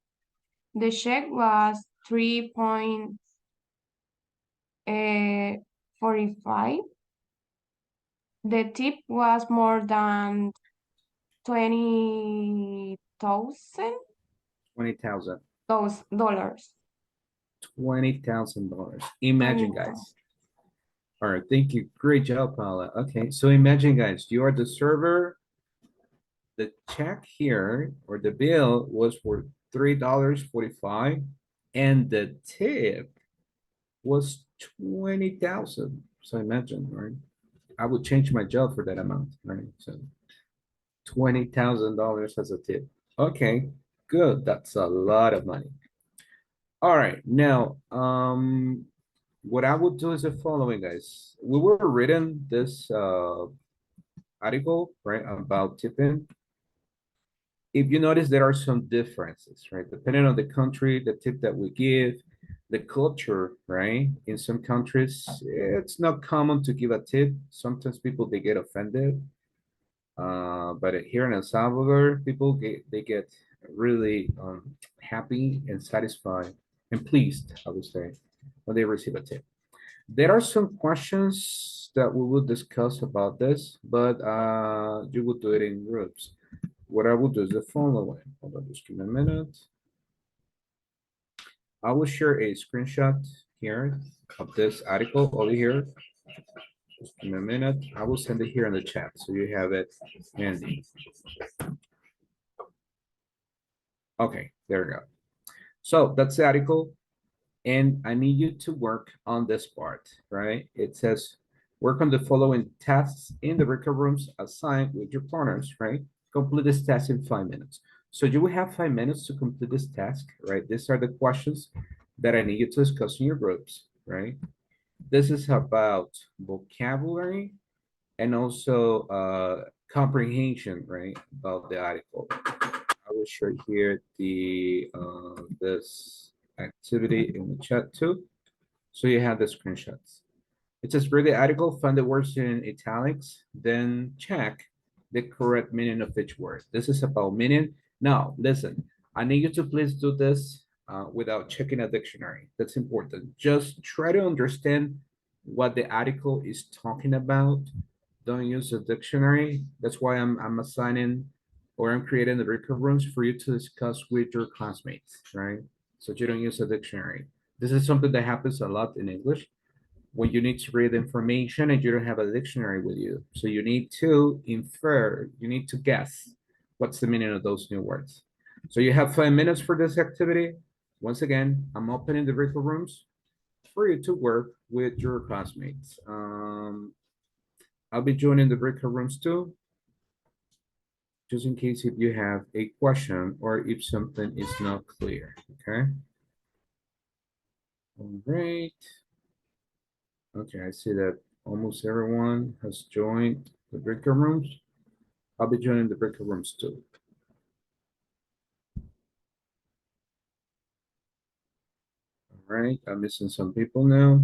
Speaker 9: The check was 3.45. The tip was more than 20,000.
Speaker 1: 20,000.
Speaker 9: Those dollars.
Speaker 1: $20,000. Imagine,
Speaker 9: 20,000.
Speaker 1: guys. All right, thank you. Great job, Paula. Okay, so imagine, guys, you are the server. The check here or the bill was for $3.45, and the tip was 20,000. So imagine, right? I would change my job for that amount, right? So $20,000 as a tip. Okay, good. That's a lot of money. All right, now, what I would do is the following, guys. We were reading this article, right, about tipping. If you notice, there are some differences, right? Depending on the country, the tip that we give, the culture, right? In some countries, it's not common to give a tip. Sometimes people, they get offended. But here in El Salvador, people they get really happy and satisfied and pleased, I would say, when they receive a tip. There are some questions that we will discuss about this, but you will do it in groups. What I will do is the following. Hold on, just give me a minute. I will share a screenshot here of this article over here. Just give me a minute. I will send it here in the chat so you have it handy. Okay, there we go. So that's the article. And I need you to work on this part, right? It says, work on the following tasks in the breakout rooms assigned with your partners, right? Complete this task in 5 minutes. So you will have 5 minutes to complete this task, right? These are the questions that I need you to discuss in your groups, right? This is about vocabulary and also comprehension, right? About the article. I will share here the this activity in the chat too. So you have the screenshots. It says read the article, find the words in italics, then check the correct meaning of each word. This is about meaning. Now, listen, I need you to please do this without checking a dictionary. That's important. Just try to understand what the article is talking about. Don't use a dictionary. That's why I'm assigning or I'm creating the breakout rooms for you to discuss with your classmates, right? So you don't use a dictionary. This is something that happens a lot in English when you need to read information and you don't have a dictionary with you. So you need to infer, you need to guess what's the meaning of those new words. So you have 5 minutes for this activity. Once again, I'm opening the breakout rooms for you to work with your classmates. I'll be joining the breakout rooms too, just in case if you have a question or if something is not clear, okay? All right. Okay, I see that almost everyone has joined the breakout rooms. I'll be joining the breakout rooms too. All right, I'm missing some people now.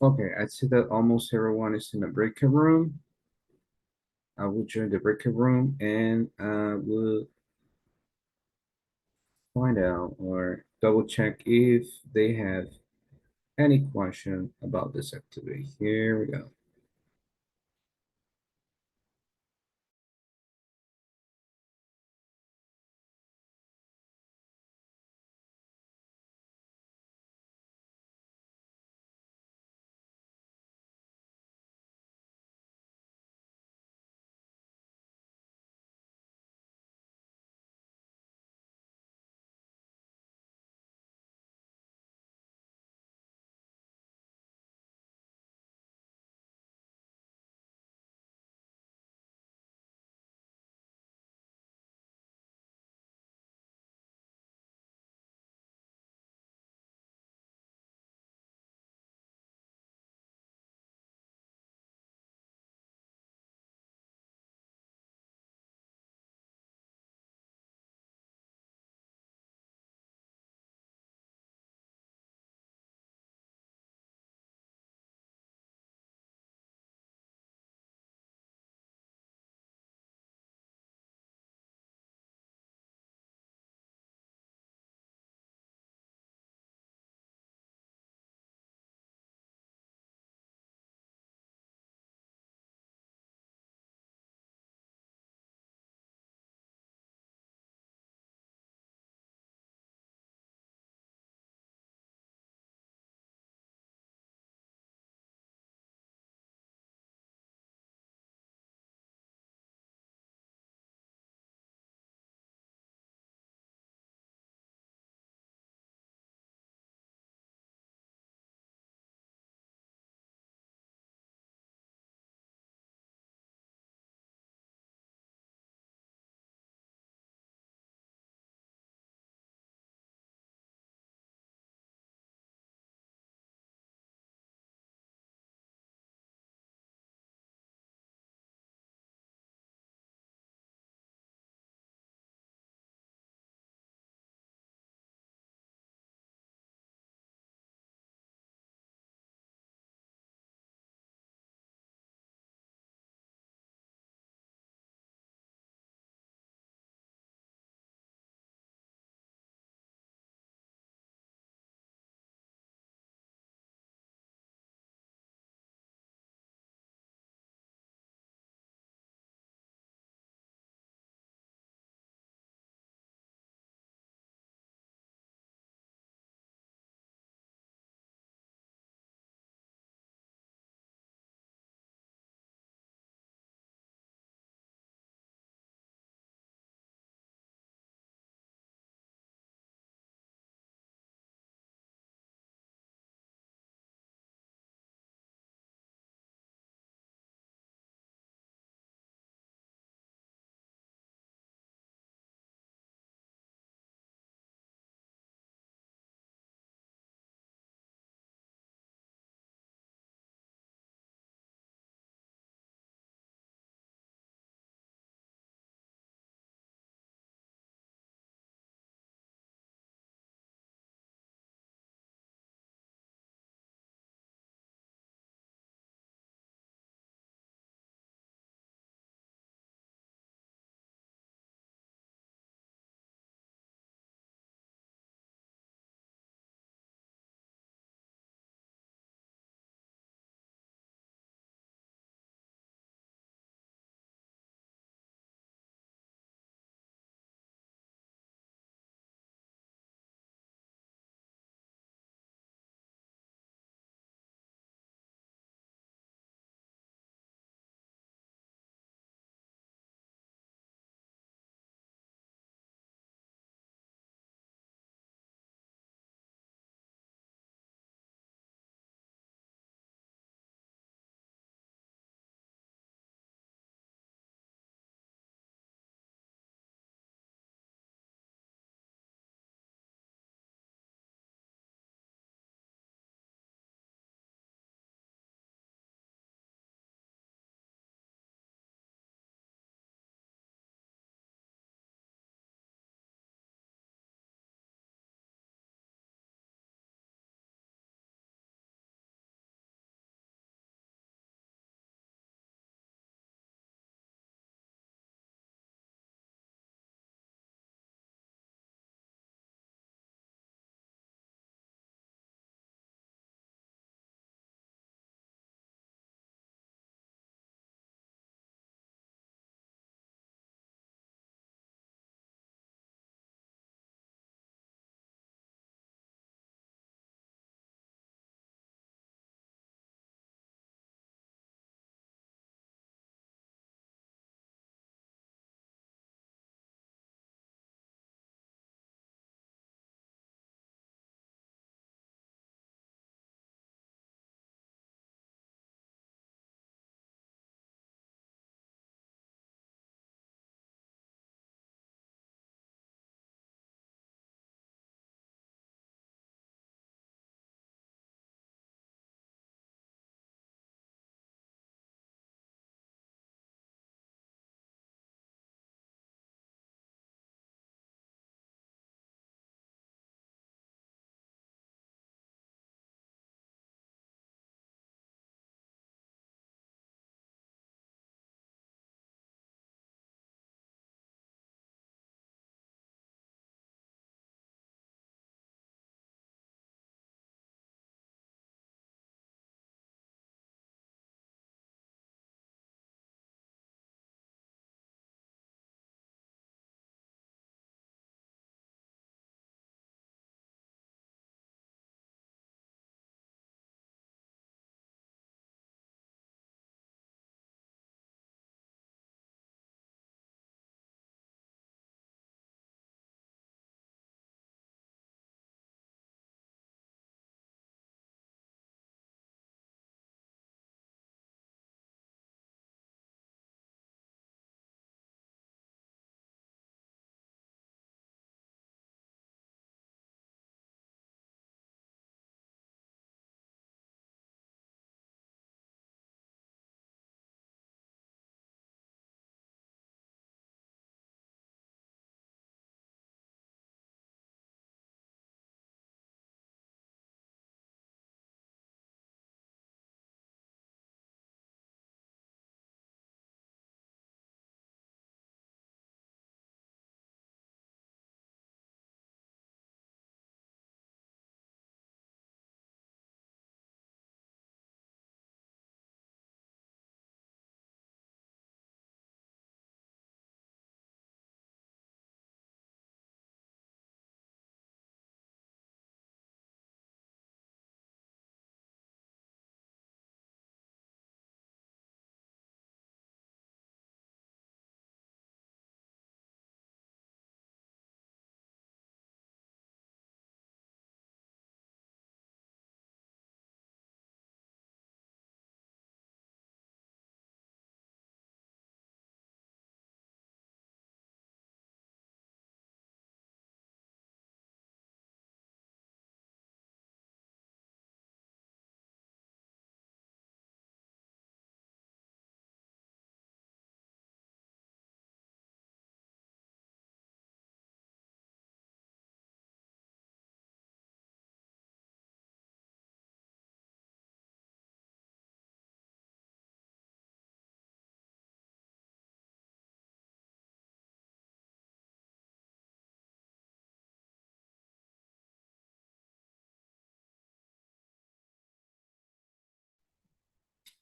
Speaker 1: Okay, I see that almost everyone is in the breakout room. I will join the breakout room and I will find out or double check if they have any question about this activity. Here we go.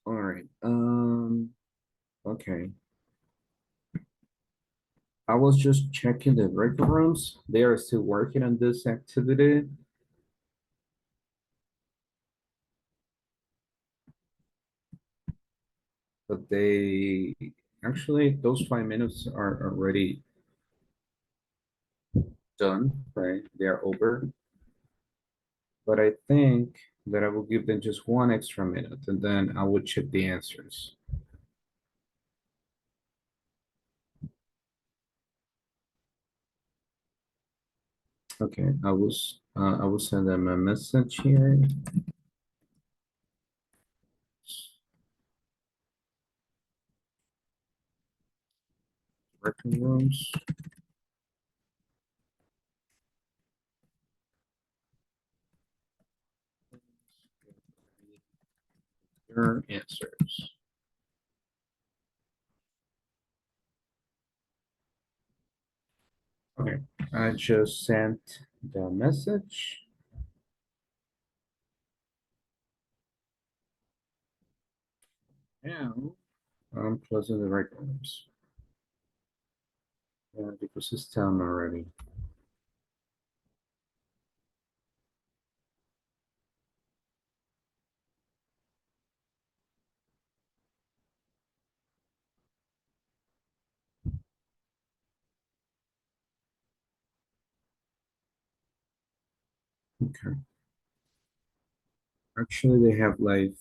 Speaker 1: All right. Okay. I was just checking the break rooms. They are still working on this activity. But they actually, those 5 minutes are already done, right? They are over. But I think that I will give them just 1 extra minute and then I will check the answers. Okay, I will send them a message here. Working rooms. Your answers. Okay, I just sent the message. Now I'm closing the records. Yeah, because it's time already. Okay. Actually, they have like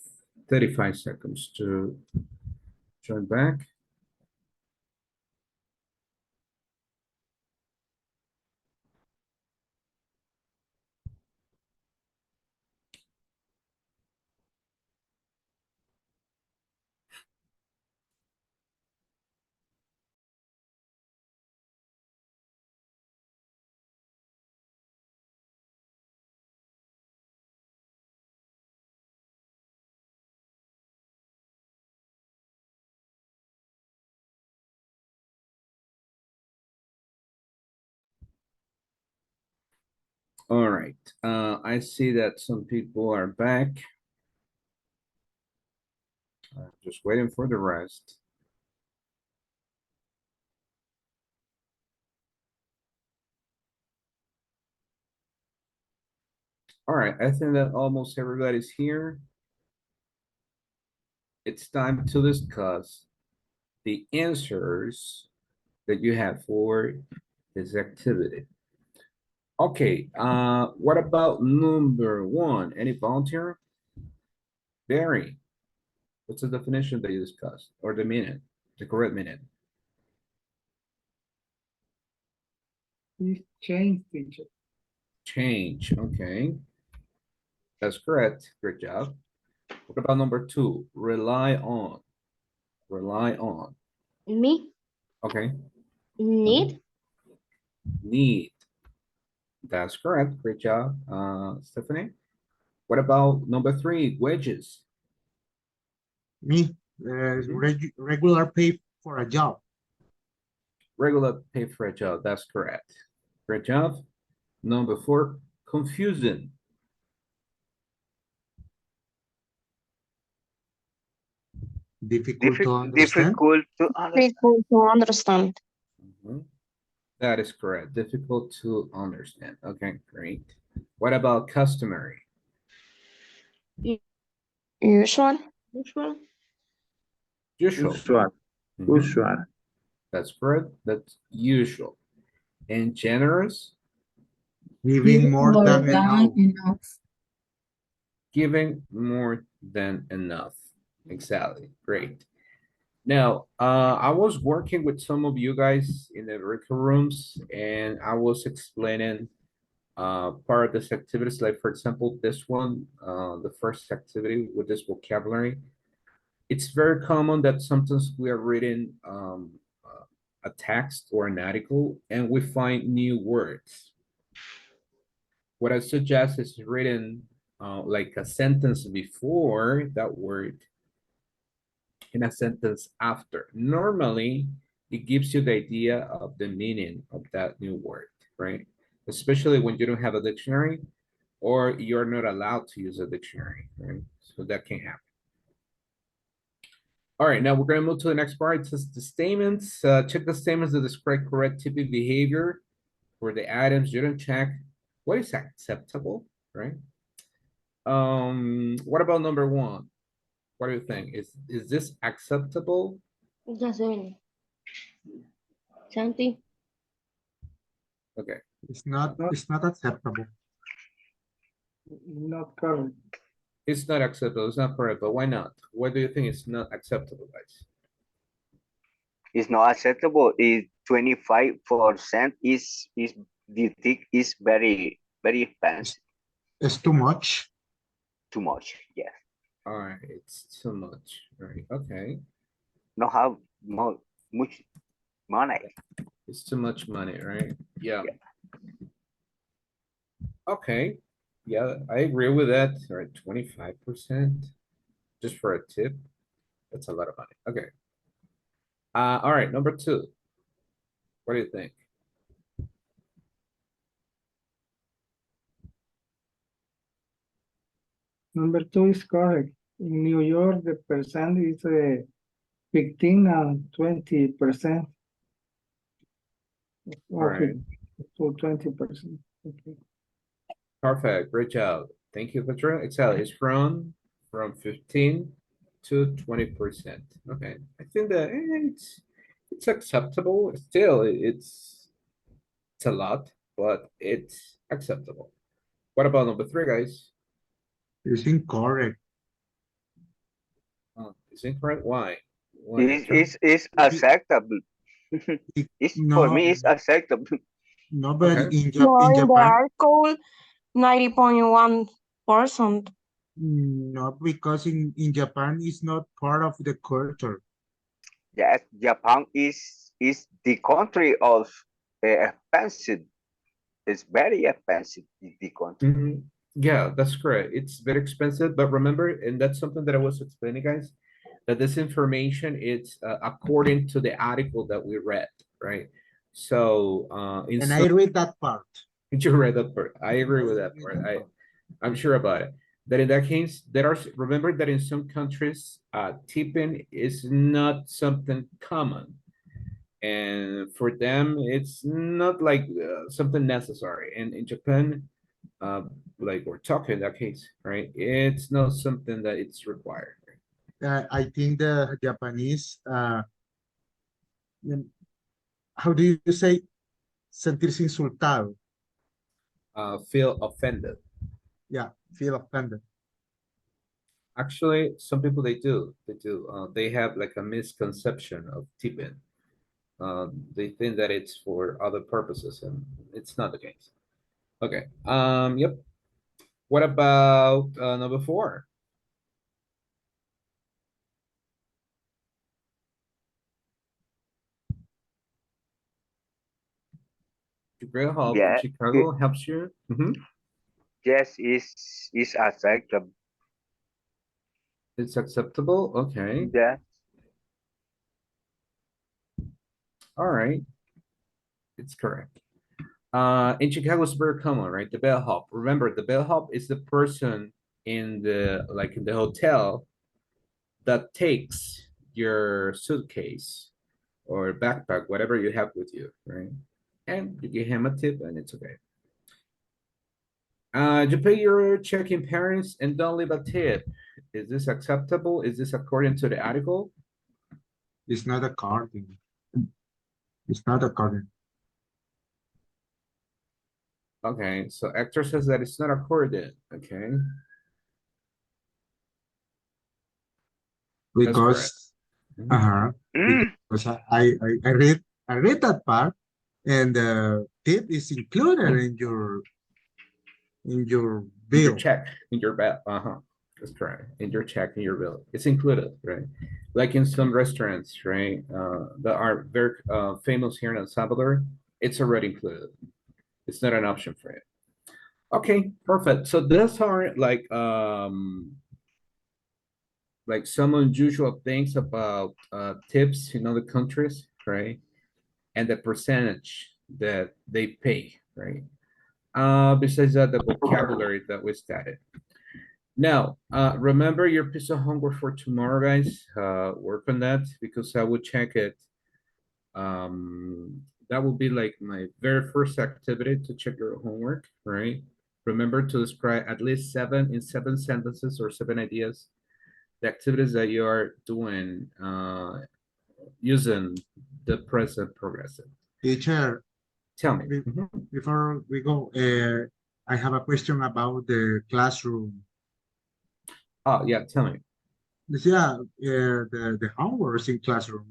Speaker 1: 35 seconds to join back. All right. I see that some people are back. Just waiting for the rest. All right, I think that almost everybody's here. It's time to discuss the answers that you have for this activity. Okay, what about number one? Any volunteer? Barry, what's the definition that you discussed, or the meaning, the correct meaning?
Speaker 2: Please change, teacher.
Speaker 1: Change, okay. That's correct, great job. What about number two? Rely on, rely on,
Speaker 8: Me,
Speaker 1: okay.
Speaker 8: need,
Speaker 1: Need, that's correct, great job, Stephanie. What about number three, wages?
Speaker 4: Me, regular pay for a job.
Speaker 1: Regular pay for a job, that's correct. Great job. Number four, confusing.
Speaker 4: Difficult to understand.
Speaker 5: Difficult to understand.
Speaker 8: difficult to understand.
Speaker 1: Mhm. That is correct. Difficult to understand. Okay, great. What about customary?
Speaker 8: Usual, usual,
Speaker 1: Usual.
Speaker 3: Usual.
Speaker 1: Mhm.
Speaker 3: Usual.
Speaker 1: That's correct. That's usual. And generous?
Speaker 4: Giving more
Speaker 7: More
Speaker 4: than
Speaker 7: than
Speaker 4: enough.
Speaker 7: enough.
Speaker 1: Giving more than enough. Exactly. Great. Now, I was working with some of you guys in the virtual rooms, and I was explaining part of this activities. Like, for example, this one, the first activity with this vocabulary. It's very common that sometimes we are reading a text or an article, and we find new words. What I suggest is reading like a sentence before that word in a sentence after. Normally, it gives you the idea of the meaning of that new word, right? Especially when you don't have a dictionary or you're not allowed to use a dictionary, right? So that can happen. All right, now we're gonna move to the next part. It says the statements. Check the statements that describe correct typical behavior for the items you don't check. What is acceptable, right? What about number one? What do you think? Is this acceptable?
Speaker 8: Ya se ven. Santi.
Speaker 1: Okay.
Speaker 4: It's not acceptable.
Speaker 2: Not correct.
Speaker 1: It's not acceptable. It's not correct, but why not? Why do you think it's not acceptable, guys?
Speaker 5: It's not acceptable. Is 25% is do you think is very expensive?
Speaker 4: It's too much.
Speaker 5: Too much. Yes.
Speaker 1: All right, it's too much. Right. Okay.
Speaker 5: Not have much money.
Speaker 1: It's too much money, right? Yeah. Okay. Yeah, I agree with that. All right, 25% just for a tip. That's a lot of money. Okay. All right, number two. What do you think?
Speaker 2: Number two is correct. In New York, the percent is 15 and 20%.
Speaker 1: All right.
Speaker 2: To 20%. Okay.
Speaker 1: Perfect. Great job. Thank you, Petra. Excel is from 15 to 20%. Okay. I think that it's acceptable. Still, it's a lot, but it's acceptable. What about number three, guys?
Speaker 4: It's incorrect.
Speaker 1: Oh, is incorrect? Why?
Speaker 5: It's acceptable. It's for
Speaker 4: No,
Speaker 5: me it's acceptable.
Speaker 4: no, but
Speaker 1: Okay.
Speaker 4: in
Speaker 9: No, in the
Speaker 4: Japan,
Speaker 9: article, 90.1%.
Speaker 4: no, because in Japan it's not part of the culture.
Speaker 5: Yes, Japan is the country of expensive. It's very expensive, the country.
Speaker 1: Mhm. Yeah, that's correct. It's very expensive, but remember, and that's something that I was explaining, guys, that this information is according to the article that we read, right? So in
Speaker 4: And I
Speaker 1: some
Speaker 4: read that part.
Speaker 1: you read that part. I agree with that part. I'm sure about it. That in that case, remember that in some countries, tipping is not something common. And for them, it's not like something necessary. And in Japan, like we're talking in that case, right? It's not something that it's required.
Speaker 4: I think the Japanese, how do you say, sentirse insultado?
Speaker 1: Feel offended.
Speaker 4: Yeah, feel offended.
Speaker 1: Actually, some people they do. They have like a misconception of tipping. They think that it's for other purposes, and it's not the case. Okay. Yep. What about number four? Great help in
Speaker 5: Yeah,
Speaker 1: Chicago helps you.
Speaker 5: yes, is acceptable.
Speaker 1: It's acceptable. Okay.
Speaker 5: Yeah.
Speaker 1: All right. It's correct. In Chicago, it's very common, right? The bellhop. Remember, the bellhop is the person in the hotel that takes your suitcase or backpack, whatever you have with you, right? And you give him a tip, and it's okay. You pay your check-in parents and don't leave a tip. Is this acceptable? Is this according to the article?
Speaker 4: It's not according. It's not according.
Speaker 1: Okay, so Hector says that it's not accorded. Okay, that's correct.
Speaker 4: Because because I read that part, and the tip is included in your
Speaker 1: In your
Speaker 4: bill.
Speaker 1: check, in your bill. That's correct. In your check, in your bill, it's included, right? Like in some restaurants, right? That are very famous here in El Salvador, it's already included. It's not an option for it. Okay, perfect. So these are like some unusual things about tips in other countries, right? And the percentage that they pay, right? Besides that, the vocabulary that we studied. Now, remember your piece of homework for tomorrow, guys. Work on that because I will check it. That will be like my very first activity to check your homework, right? Remember to describe at least 7 sentences or 7 ideas, the activities that you are doing using the present progressive.
Speaker 4: Teacher,
Speaker 1: Tell me.
Speaker 4: before we go, I have a question about the classroom.
Speaker 1: Oh, yeah, tell me.
Speaker 4: Yeah, the homework in classroom.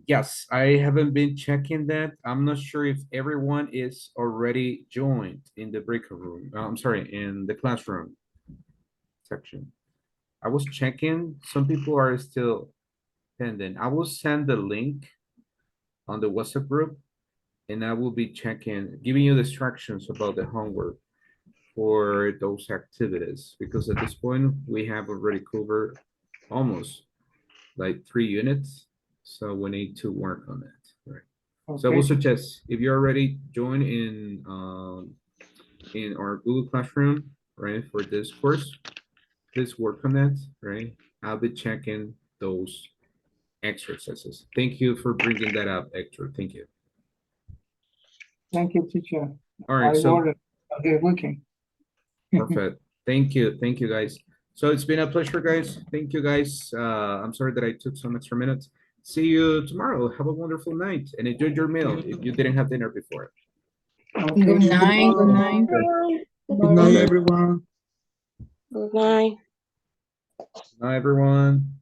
Speaker 1: Yes, I haven't been checking that. I'm not sure if everyone is already joined in the breakout room. I'm sorry, in the classroom section. I was checking. Some people are still pending. I will send the link on the WhatsApp group, and I will be checking, giving you the instructions about the homework for those activities. Because at this point, we have already covered almost like 3 units. So we need to work on that, right? So I will
Speaker 2: Okay.
Speaker 1: suggest if you're already joined in our Google Classroom, right, for this course, please work on that, right? I'll be checking those exercises. Thank you for bringing that up, Hector. Thank you.
Speaker 2: Thank you, teacher.
Speaker 1: All right,
Speaker 2: I
Speaker 1: so
Speaker 2: ordered the weekend.
Speaker 1: perfect. Thank you, guys. So it's been a pleasure, guys. Thank you, guys. I'm sorry that I took some extra minutes. See you tomorrow. Have a wonderful night and enjoy your meal if you didn't have dinner before.
Speaker 2: Okay.
Speaker 7: Good night. Good
Speaker 2: Bye.
Speaker 7: night.
Speaker 4: Good night, everyone.
Speaker 6: Good night.
Speaker 1: Bye, everyone.